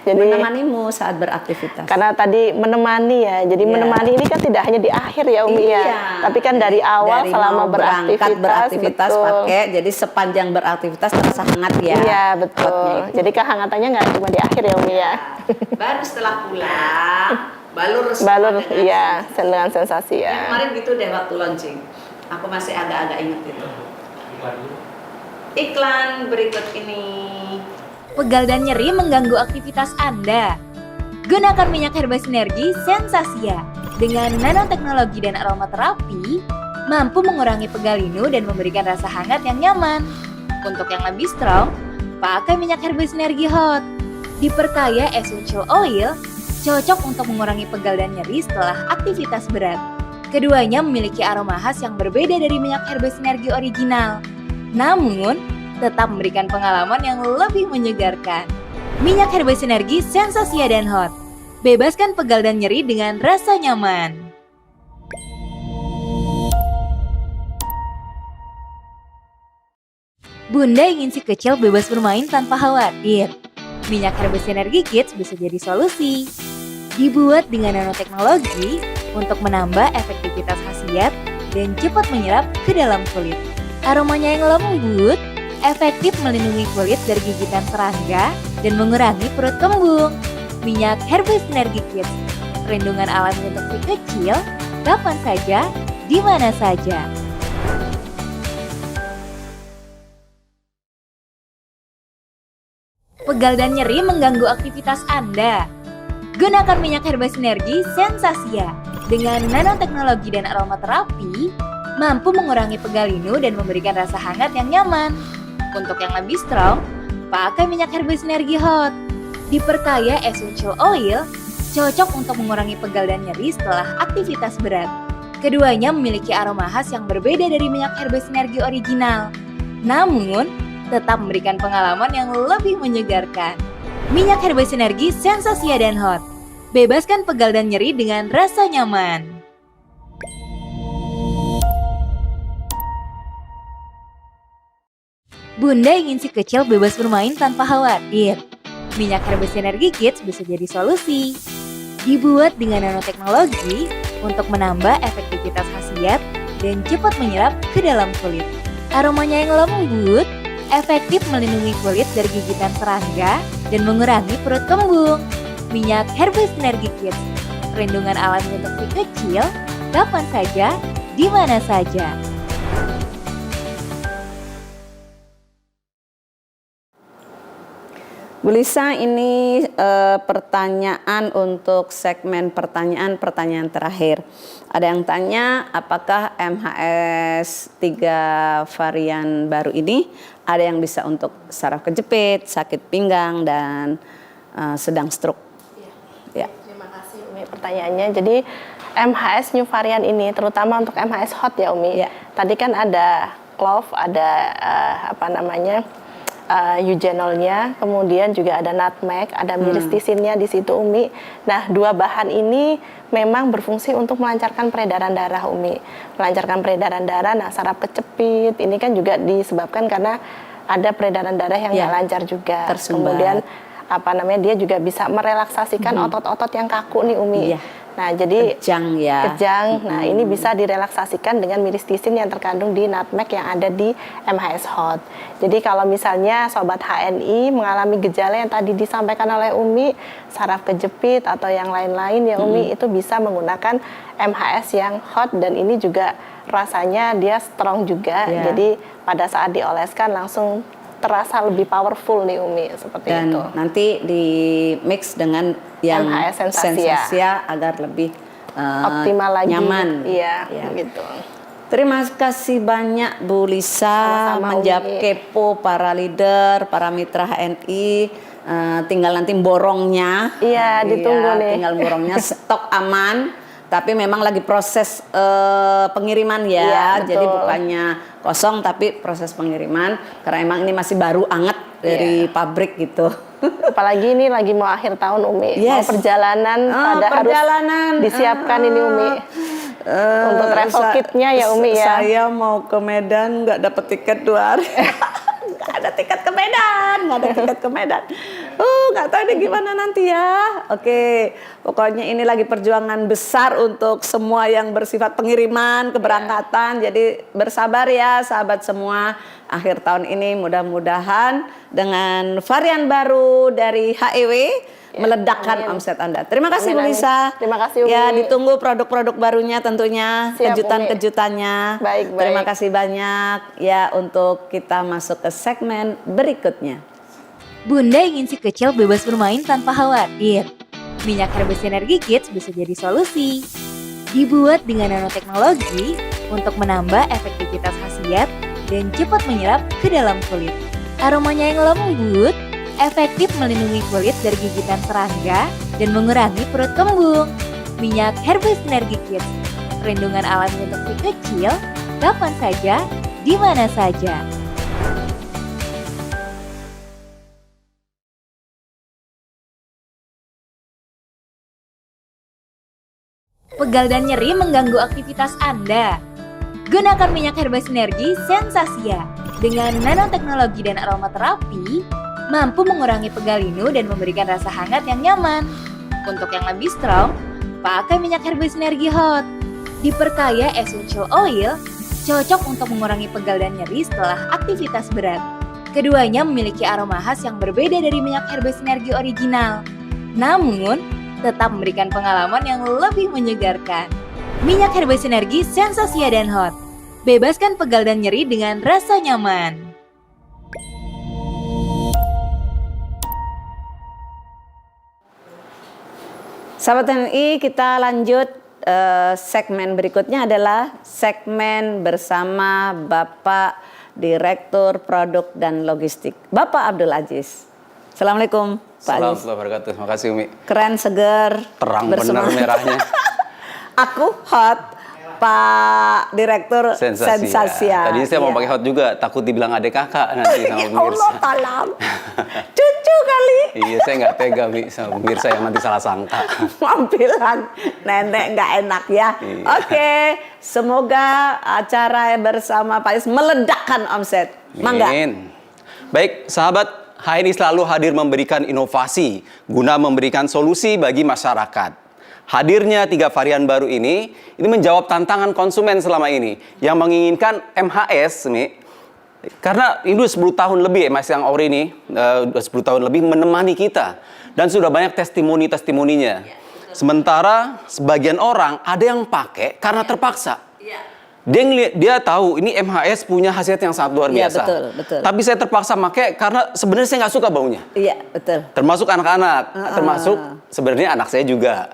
Jadi menemanimu saat beraktivitas. Karena tadi menemani ya. Jadi menemani ini kan tidak hanya di akhir ya Umi ya. Tapi kan dari awal dari selama beraktivitas pakai. Jadi sepanjang beraktivitas terasa hangat ya. Iya, betul. Jadi kehangatannya nggak cuma di akhir ya Umi ya. Baru setelah pulang balur iya, dengan sensasi ya. Kemarin gitu deh waktu launching. Aku masih agak-agak ingat itu. Iklan berikut ini. Pegal dan nyeri mengganggu aktivitas Anda. Gunakan minyak herba sinergi Sensasia. Dengan nanoteknologi dan aromaterapi, mampu mengurangi pegal linu dan memberikan rasa hangat yang nyaman. Untuk yang lebih strong, pakai minyak herba sinergi hot. Diperkaya essential oil, cocok untuk mengurangi pegal dan nyeri setelah aktivitas berat. Keduanya memiliki aroma khas yang berbeda dari minyak herba sinergi original. Namun, tetap memberikan pengalaman yang lebih menyegarkan. Minyak herba sinergi Sensasia dan Hot. Bebaskan pegal dan nyeri dengan rasa nyaman. Bunda ingin si kecil bebas bermain tanpa khawatir. Minyak herba sinergi Kids bisa jadi solusi. Dibuat dengan nanoteknologi untuk menambah efektivitas khasiat dan cepat menyerap ke dalam kulit. Aromanya yang lembut, efektif melindungi kulit dari gigitan serangga dan mengurangi perut kembung. Minyak herba sinergi Kids, perlindungan alami untuk si kecil, kapan saja, di mana saja. Pegal dan nyeri mengganggu aktivitas Anda. Gunakan minyak herba sinergi Sensasia dengan nanoteknologi dan aromaterapi mampu mengurangi pegal linu dan memberikan rasa hangat yang nyaman. Untuk yang lebih strong, pakai minyak herba sinergi hot. Diperkaya essential oil, cocok untuk mengurangi pegal dan nyeri setelah aktivitas berat. Keduanya memiliki aroma khas yang berbeda dari minyak herba sinergi original. Namun, tetap memberikan pengalaman yang lebih menyegarkan. Minyak herba sinergi Sensasia dan Hot. Bebaskan pegal dan nyeri dengan rasa nyaman. Bunda ingin si kecil bebas bermain tanpa khawatir. Minyak herba sinergi Kids bisa jadi solusi. Dibuat dengan nanoteknologi untuk menambah efektivitas khasiat dan cepat menyerap ke dalam kulit. Aromanya yang lembut, efektif melindungi kulit dari gigitan serangga dan mengurangi perut kembung. Minyak herba sinergi Kids, perlindungan alami untuk si kecil, kapan saja, di mana saja. Bu Lisa, ini pertanyaan untuk segmen pertanyaan terakhir. Ada yang tanya apakah MHS 3 varian baru ini ada yang bisa untuk saraf kejepit, sakit pinggang, dan sedang stroke. Ya. Terima kasih Umi pertanyaannya. Jadi MHS new varian ini terutama untuk MHS hot ya Umi. Ya. Tadi kan ada clove, ada eugenolnya, kemudian juga ada nutmeg, ada myristisinnya di situ Umi. Nah, dua bahan ini memang berfungsi untuk melancarkan peredaran darah Umi. Melancarkan peredaran darah, nah saraf kecepit ini kan juga disebabkan karena ada peredaran darah yang nggak lancar juga. Tersumbat. Kemudian dia juga bisa merelaksasikan otot-otot yang kaku nih Umi. Iya. Nah, jadi kejang. Nah, ini bisa direlaksasikan dengan myristisin yang terkandung di nutmeg yang ada di MHS Hot. Jadi kalau misalnya sobat HNI mengalami gejala yang tadi disampaikan oleh Umi, saraf kejepit atau yang lain-lain ya Umi, itu bisa menggunakan MHS yang hot dan ini juga rasanya dia strong juga. Jadi pada saat dioleskan langsung terasa lebih powerful nih Umi, seperti dan itu. nanti di mix dengan yang MHS Sensasia agar lebih optimal lagi, nyaman. Iya, gitu. Terima kasih banyak Bu Lisa. Sama-sama, menjawab Umi. kepo para leader, para mitra HNI. Tinggal nanti borongnya. Iya, ditunggu nih. Tinggal borongnya, stok aman. Tapi memang lagi proses pengiriman ya. Iya, Jadi betul. bukannya kosong tapi proses pengiriman. Karena emang ini masih baru anget dari pabrik gitu. Apalagi ini lagi mau akhir tahun Umi, Yes. mau perjalanan harus disiapkan ini Umi. Untuk travel kitnya ya Umi ya. Saya mau ke Medan nggak dapet tiket 2 hari. Nggak ada tiket ke Medan, nggak tahu ini gimana nanti ya. Oke, pokoknya ini lagi perjuangan besar untuk semua yang bersifat pengiriman, keberangkatan. Jadi bersabar ya sahabat semua. Akhir tahun ini mudah-mudahan dengan varian baru dari HEW meledakkan omset Anda. Terima kasih Bu Lisa. Terima kasih Umi. Ya, ditunggu produk-produk barunya tentunya, Siap, kejutan-kejutannya. Baik. Terima kasih banyak ya untuk kita masuk ke segmen berikutnya. Bunda ingin si kecil bebas bermain tanpa khawatir. Minyak herba sinergi Kids bisa jadi solusi. Dibuat dengan nanoteknologi untuk menambah efektivitas khasiat dan cepat menyerap ke dalam kulit. Aromanya yang lembut, efektif melindungi kulit dari gigitan serangga dan mengurangi perut kembung. Minyak herba sinergi Kids, perlindungan alami untuk si kecil, kapan saja, di mana saja. Pegal dan nyeri mengganggu aktivitas Anda. Gunakan minyak herba sinergi Sensasia dengan nanoteknologi dan aromaterapi mampu mengurangi pegal linu dan memberikan rasa hangat yang nyaman. Untuk yang lebih strong, pakai minyak herba sinergi hot. Diperkaya essential oil, cocok untuk mengurangi pegal dan nyeri setelah aktivitas berat. Keduanya memiliki aroma khas yang berbeda dari minyak herba sinergi original. Namun, tetap memberikan pengalaman yang lebih menyegarkan. Minyak Herba Sinergi Sensasia dan Hot. Bebaskan pegal dan nyeri dengan rasa nyaman. Sahabat TNI, kita lanjut segmen berikutnya adalah segmen bersama Bapak Direktur Produk dan Logistik, Bapak Abdul Aziz. Assalamualaikum Pak Aziz. Assalamualaikum warahmatullahi wabarakatuh. Terima kasih Umi. Keren, seger, Terang benar merahnya. Aku hot, Pak Direktur Sensasia. Tadi saya mau pakai hot juga, takut dibilang adek kakak nanti sama Ya pemirsa. Allah, talam. Cucu kali. Iya, saya nggak tega Mi sama pemirsa yang nanti salah sangka. Mampilan nenek nggak enak ya. Iya. Oke, semoga acara bersama Pak Aziz meledakkan omset. Mangga. Amin. Baik, sahabat, HNI selalu hadir memberikan inovasi guna memberikan solusi bagi masyarakat. Hadirnya 3 varian baru ini menjawab tantangan konsumen selama ini yang menginginkan MHS nih. Karena ini udah 10 tahun lebih Mas yang ori ini, udah 10 tahun lebih menemani kita dan sudah banyak testimoni-testimoninya. Sementara sebagian orang ada yang pakai karena terpaksa. Dia tahu ini MHS punya khasiat yang sangat luar Iya, biasa. betul. Tapi saya terpaksa pakai karena sebenarnya saya nggak suka baunya. Iya, betul. Termasuk anak-anak, termasuk sebenarnya anak saya juga.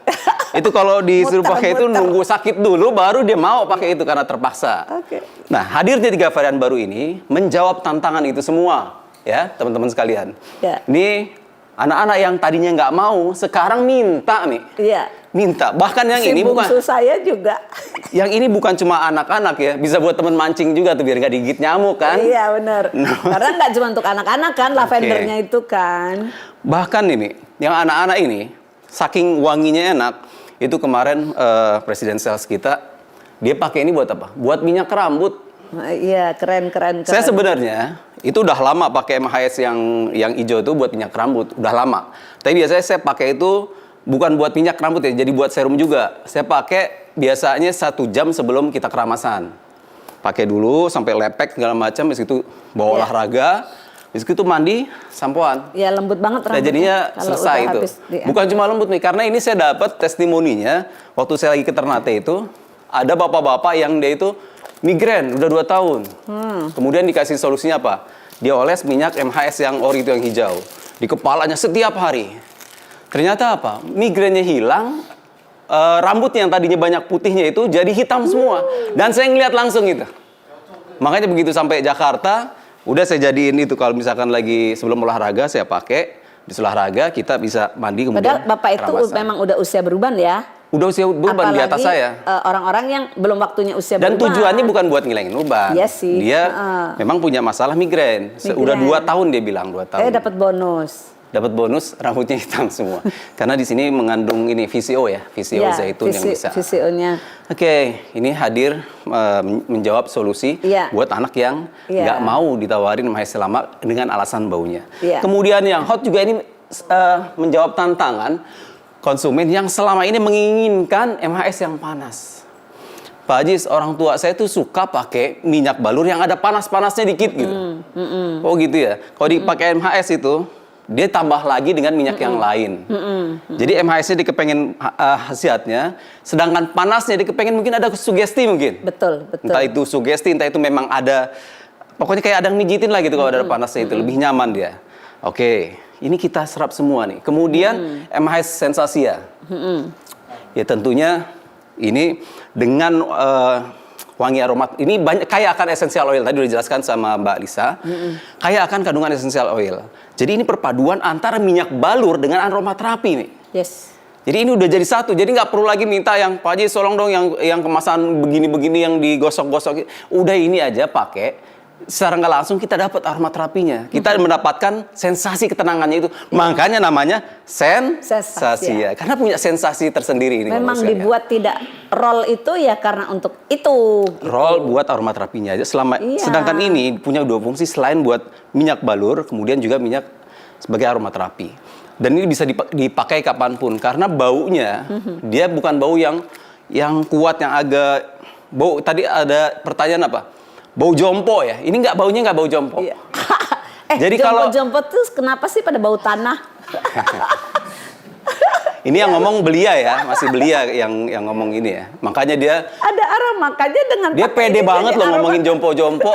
Itu kalau disuruh pakai itu Muter-muter. nunggu sakit dulu baru dia mau pakai itu karena terpaksa. Oke. Nah, hadirnya 3 varian baru ini menjawab tantangan itu semua, ya teman-teman sekalian. Ya. Ini anak-anak yang tadinya nggak mau, sekarang minta nih. Iya. Minta. Bahkan yang Si ini bungsu bukan, saya juga. yang ini bukan cuma anak-anak ya, bisa buat teman mancing juga tuh biar nggak digigit nyamuk kan. Iya, benar. Karena nggak cuma untuk anak-anak kan, lavendernya itu kan. Bahkan ini, yang anak-anak ini, saking wanginya enak, itu kemarin presiden sales kita, dia pakai ini buat apa? Buat minyak rambut. Iya, keren. Saya sebenarnya itu udah lama pakai MHS yang hijau itu buat minyak rambut, udah lama. Tapi biasanya saya pakai itu bukan buat minyak rambut ya, jadi buat serum juga. Saya pakai biasanya 1 jam sebelum kita keramasan. Pakai dulu sampai lepek segala macam, habis itu bawa olahraga, habis itu mandi, sampoan. Ya, lembut banget Nah, rambutnya. jadinya Kalau selesai udah itu. habis Bukan cuma lembut nih, karena ini saya dapat testimoninya waktu saya lagi ke Ternate itu, ada bapak-bapak yang dia itu migrain udah 2 tahun. Kemudian dikasih solusinya apa? Dia oles minyak MHS yang ori itu yang hijau di kepalanya setiap hari. Ternyata apa? Migrainnya hilang, rambut yang tadinya banyak putihnya itu jadi hitam semua. Dan saya ngeliat langsung itu. Makanya begitu sampai Jakarta, udah saya jadiin itu kalau misalkan lagi sebelum olahraga saya pakai. Di olahraga kita bisa mandi kemudian Padahal Bapak itu keramasan. memang udah usia berubah ya. Udah usia beban di atas saya. Orang-orang yang belum waktunya usia Dan berubah. tujuannya bukan buat ngilangin beban. Iya sih. Dia memang punya masalah migrain. Udah 2 tahun dia bilang 2 tahun. Dapat bonus. Dapat bonus rambutnya hitam semua. Karena di sini mengandung ini VCO ya, VCO zaitun yang bisa. VCO-nya. Oke, ini hadir menjawab solusi Iya. buat anak yang nggak mau ditawarin MHS selama dengan alasan baunya. Iya. Kemudian yang hot juga ini menjawab tantangan konsumen yang selama ini menginginkan MHS yang panas. Pak Aziz, orang tua saya tuh suka pakai minyak balur yang ada panas-panasnya dikit gitu. Oh gitu ya. Kalau dipakai MHS itu dia tambah lagi dengan minyak yang lain. Jadi MHS-nya dikepengen khasiatnya, sedangkan panasnya dikepengen mungkin ada sugesti mungkin. Betul. Entah itu sugesti, entah itu memang ada, pokoknya kayak ada yang mijitin lah gitu kalau ada panasnya itu, lebih nyaman dia. Oke, ini kita serap semua nih. Kemudian MHS Sensasia. Ya tentunya ini dengan wangi aromat ini banyak kaya akan essential oil, tadi udah dijelaskan sama Mbak Lisa. Kaya akan kandungan essential oil. Jadi ini perpaduan antara minyak balur dengan aromaterapi nih. Yes. Jadi ini udah jadi satu. Jadi nggak perlu lagi minta yang Pak Haji tolong dong yang kemasan begini-begini yang digosok-gosok. Udah ini aja pakai. Secara nggak langsung kita dapat aromaterapinya. Kita mendapatkan sensasi ketenangannya itu. Makanya namanya Sensasia. Karena punya sensasi tersendiri ini. Memang manusianya. dibuat tidak roll itu ya karena untuk itu. Roll buat aromaterapinya aja. Sedangkan ini punya 2 fungsi selain buat minyak balur, kemudian juga minyak sebagai aromaterapi. Dan ini bisa dipakai kapanpun karena baunya dia bukan bau yang kuat, yang agak bau. Tadi ada pertanyaan apa? Bau jompo ya? Ini baunya nggak bau jompo. Iya. Jadi kalau jompo tuh kenapa sih pada bau tanah? Ini yang ngomong belia ya, masih belia yang ngomong ini ya. Makanya dia Ada aroma, makanya dengan dia pakai pede ini banget jadi loh aroma. ngomongin jompo-jompo.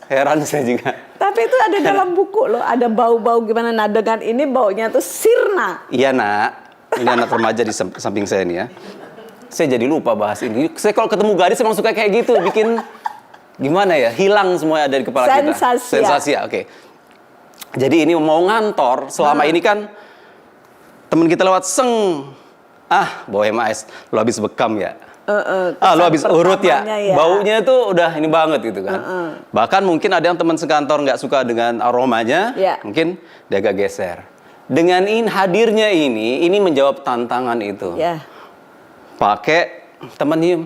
Heran saya juga. Tapi itu ada dalam buku loh, ada bau-bau gimana. Nah dengan ini baunya tuh sirna. Iya nak, ini anak remaja di samping saya nih ya. Saya jadi lupa bahas ini. Saya kalau ketemu gadis emang suka kayak gitu, bikin gimana ya, hilang semua yang ada di kepala kita. Sensasi ya, oke. Jadi ini mau ngantor, selama ini kan temen kita lewat bohem AS, lo habis bekam ya. Lo habis urut ya. Baunya tuh udah ini banget gitu kan. Bahkan mungkin ada yang teman sekantor nggak suka dengan aromanya, mungkin dia agak geser. Dengan hadirnya ini menjawab tantangan itu. Pakai temen nyium,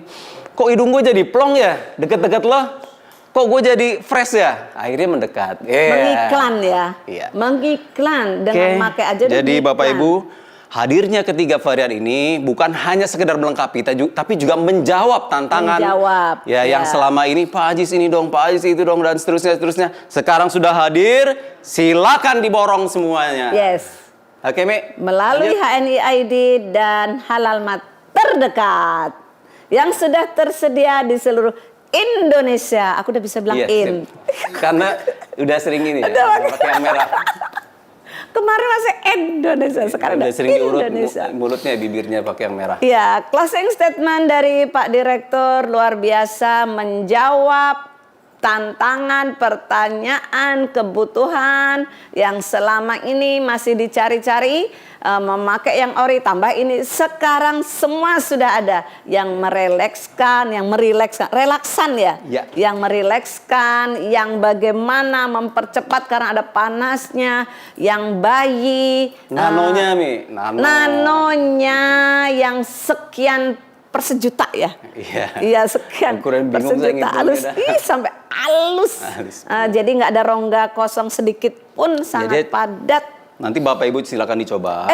kok hidung gue jadi plong ya, deket-deket lo. Kok gue jadi fresh ya? Akhirnya mendekat. Mengiklan ya. Iya. Mengiklan dengan pakai aja. Jadi Bapak Ibu, hadirnya ketiga varian ini bukan hanya sekedar melengkapi, tapi juga menjawab tantangan. Ya, yang selama ini Pak Ajis ini dong, Pak Ajis itu dong, dan seterusnya. Sekarang sudah hadir, silakan diborong semuanya. Yes. Oke, Mi. Melalui HNI ID dan Halal Mat terdekat yang sudah tersedia di seluruh Indonesia. Aku udah bisa bilang Karena udah sering ini ya, pakai yang merah. Kemarin masih Indonesia, sekarang udah sering diurut Indonesia. mulutnya, bibirnya pakai yang merah. Ya, closing statement dari Pak Direktur luar biasa, menjawab tantangan, pertanyaan, kebutuhan yang selama ini masih dicari-cari, memakai yang ori, tambah ini sekarang semua sudah ada yang merelekskan, yang relaksan ya, yang merelekskan, yang bagaimana mempercepat karena ada panasnya, yang bayi, nanonya nanonya yang sekian per sejuta ya. Iya sekian per sejuta halus. Sampai halus. Jadi nggak ada rongga kosong sedikit pun, sangat padat. Nanti Bapak Ibu silakan dicoba.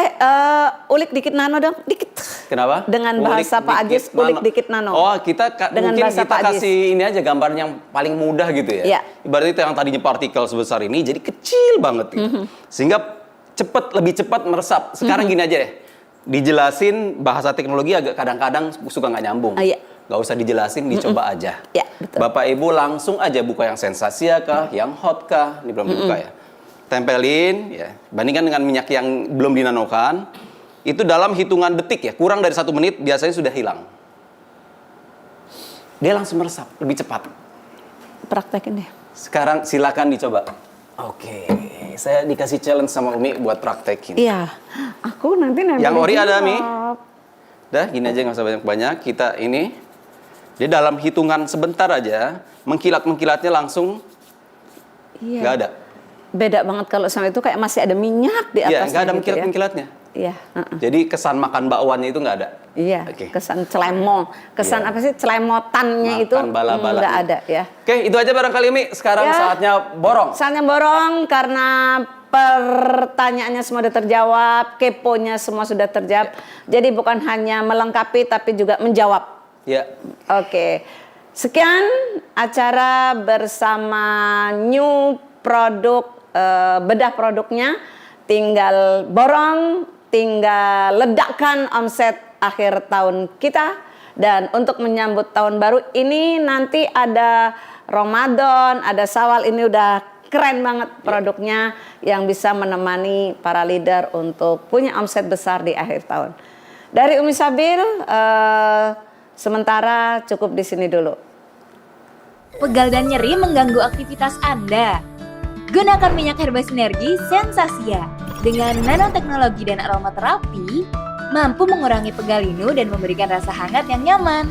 Ulik dikit nano dong, dikit. Kenapa? Dengan bahasa Pak Ajis, ulik dikit nano. Oh, kita dengan mungkin bahasa kita Pak Ajis. kasih ini aja gambar yang paling mudah gitu ya. Ibaratnya itu yang tadinya partikel sebesar ini jadi kecil banget gitu. Sehingga lebih cepat meresap. Sekarang gini aja deh. Dijelasin bahasa teknologi agak kadang-kadang suka nggak nyambung. Nggak usah dijelasin, dicoba aja. Betul. Bapak Ibu langsung aja buka yang sensasia kah, yang hot kah, ini belum dibuka ya. Tempelin, ya. Bandingkan dengan minyak yang belum dinanokan, itu dalam hitungan detik ya, kurang dari 1 menit biasanya sudah hilang. Dia langsung meresap, lebih cepat. Praktekin deh. Sekarang silakan dicoba. Oke, saya dikasih challenge sama Umi buat praktekin. Iya, aku nanti yang ori ada, Mi? Dah, gini aja nggak usah banyak-banyak. Kita ini, dia dalam hitungan sebentar aja, mengkilat-mengkilatnya langsung nggak ada. Beda banget kalau sama itu kayak masih ada minyak di atasnya. Iya, nggak ada gitu mengkilat-mengkilatnya. Iya. Jadi kesan makan bakwannya itu nggak ada. Iya. Kesan celemong, kesan apa sih celemotannya itu nggak ada ya. Oke, itu aja barangkali Mi. Sekarang saatnya borong. Saatnya borong karena pertanyaannya semua sudah terjawab, keponya semua sudah terjawab. Jadi bukan hanya melengkapi tapi juga menjawab. Ya. Oke. Sekian acara bersama new produk, bedah produknya. Tinggal borong, tinggal ledakkan omset akhir tahun kita. Dan untuk menyambut tahun baru ini nanti ada Ramadan, ada Syawal, ini udah keren banget produknya yang bisa menemani para leader untuk punya omset besar di akhir tahun. Dari Umi Sabir, sementara cukup di sini dulu. Pegal dan nyeri mengganggu aktivitas Anda? Gunakan minyak herba sinergi Sensasia. Dengan nanoteknologi dan aromaterapi, mampu mengurangi pegal linu dan memberikan rasa hangat yang nyaman.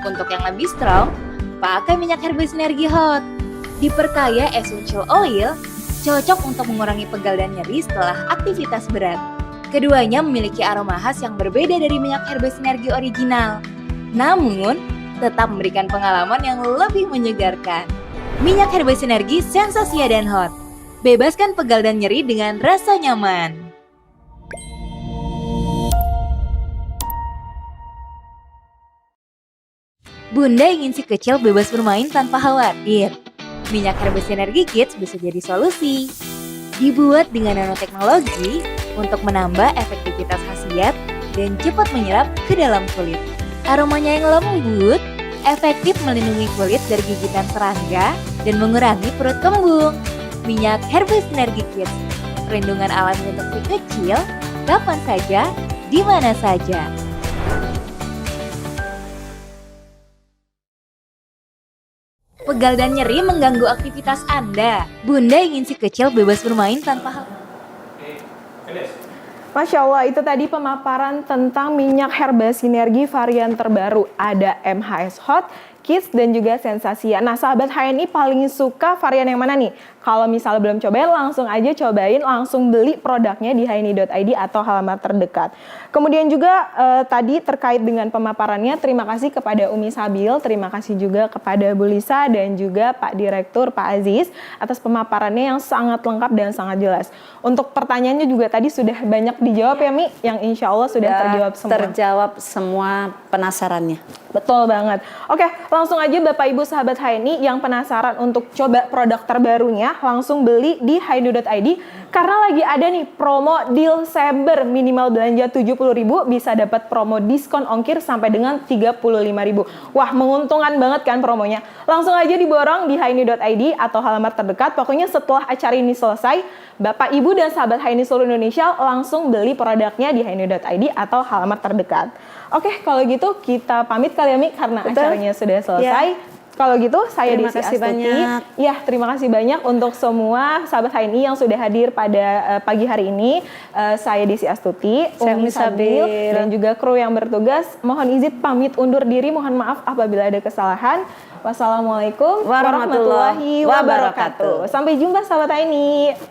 Untuk yang lebih strong, pakai minyak herba sinergi hot. Diperkaya essential oil, cocok untuk mengurangi pegal dan nyeri setelah aktivitas berat. Keduanya memiliki aroma khas yang berbeda dari minyak herba sinergi original. Namun, tetap memberikan pengalaman yang lebih menyegarkan. Minyak herba sinergi Sensasia dan Hot. Bebaskan pegal dan nyeri dengan rasa nyaman. Bunda ingin si kecil bebas bermain tanpa khawatir. Minyak herba sinergi Kids bisa jadi solusi. Dibuat dengan nanoteknologi untuk menambah efektivitas khasiat dan cepat menyerap ke dalam kulit. Aromanya yang lembut, efektif melindungi kulit dari gigitan serangga dan mengurangi perut kembung. Minyak Herbal Sinergi Kids, perlindungan alami untuk si kecil, kapan saja, di mana saja. Pegal dan nyeri mengganggu aktivitas Anda. Bunda ingin si kecil bebas bermain tanpa hal. Masya Allah, itu tadi pemaparan tentang minyak Herbal Sinergi varian terbaru. Ada MHS Hot, Kids, dan juga Sensasia. Nah, sahabat HNI paling suka varian yang mana nih? Kalau misalnya belum cobain, langsung aja cobain, langsung beli produknya di hni.id atau halaman terdekat. Kemudian juga tadi terkait dengan pemaparannya, terima kasih kepada Umi Sabil, terima kasih juga kepada Bu Lisa dan juga Pak Direktur, Pak Aziz, atas pemaparannya yang sangat lengkap dan sangat jelas. Untuk pertanyaannya juga tadi sudah banyak dijawab ya Mi, yang insya Allah sudah terjawab semua. Terjawab semua penasarannya. Betul banget. Oke, langsung aja Bapak Ibu sahabat HNI yang penasaran untuk coba produk terbarunya, langsung beli di hni.id karena lagi ada nih promo deal saber, minimal belanja 70.000 bisa dapat promo diskon ongkir sampai dengan 35.000. Wah, menguntungkan banget kan promonya. Langsung aja diborong di hni.id atau halaman terdekat. Pokoknya setelah acara ini selesai, Bapak Ibu dan sahabat HNI seluruh Indonesia langsung beli produknya di hni.id atau halaman terdekat. Oke, kalau gitu kita pamit kali ya Mi karena acaranya sudah selesai. Ya. Kalau gitu saya Terima Desi kasih Astuti. banyak. Ya, terima kasih banyak untuk semua sahabat HNI yang sudah hadir pada pagi hari ini. Saya Desi Astuti, Saya Umi Umi Sabil, Sabil. dan juga kru yang bertugas. Mohon izin pamit undur diri. Mohon maaf apabila ada kesalahan. Wassalamualaikum warahmatullahi wabarakatuh. Sampai jumpa sahabat HNI.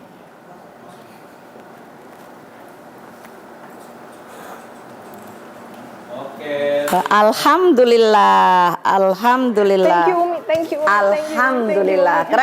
Alhamdulillah, alhamdulillah. Thank you Umi, thank you Umi. Alhamdulillah. Keren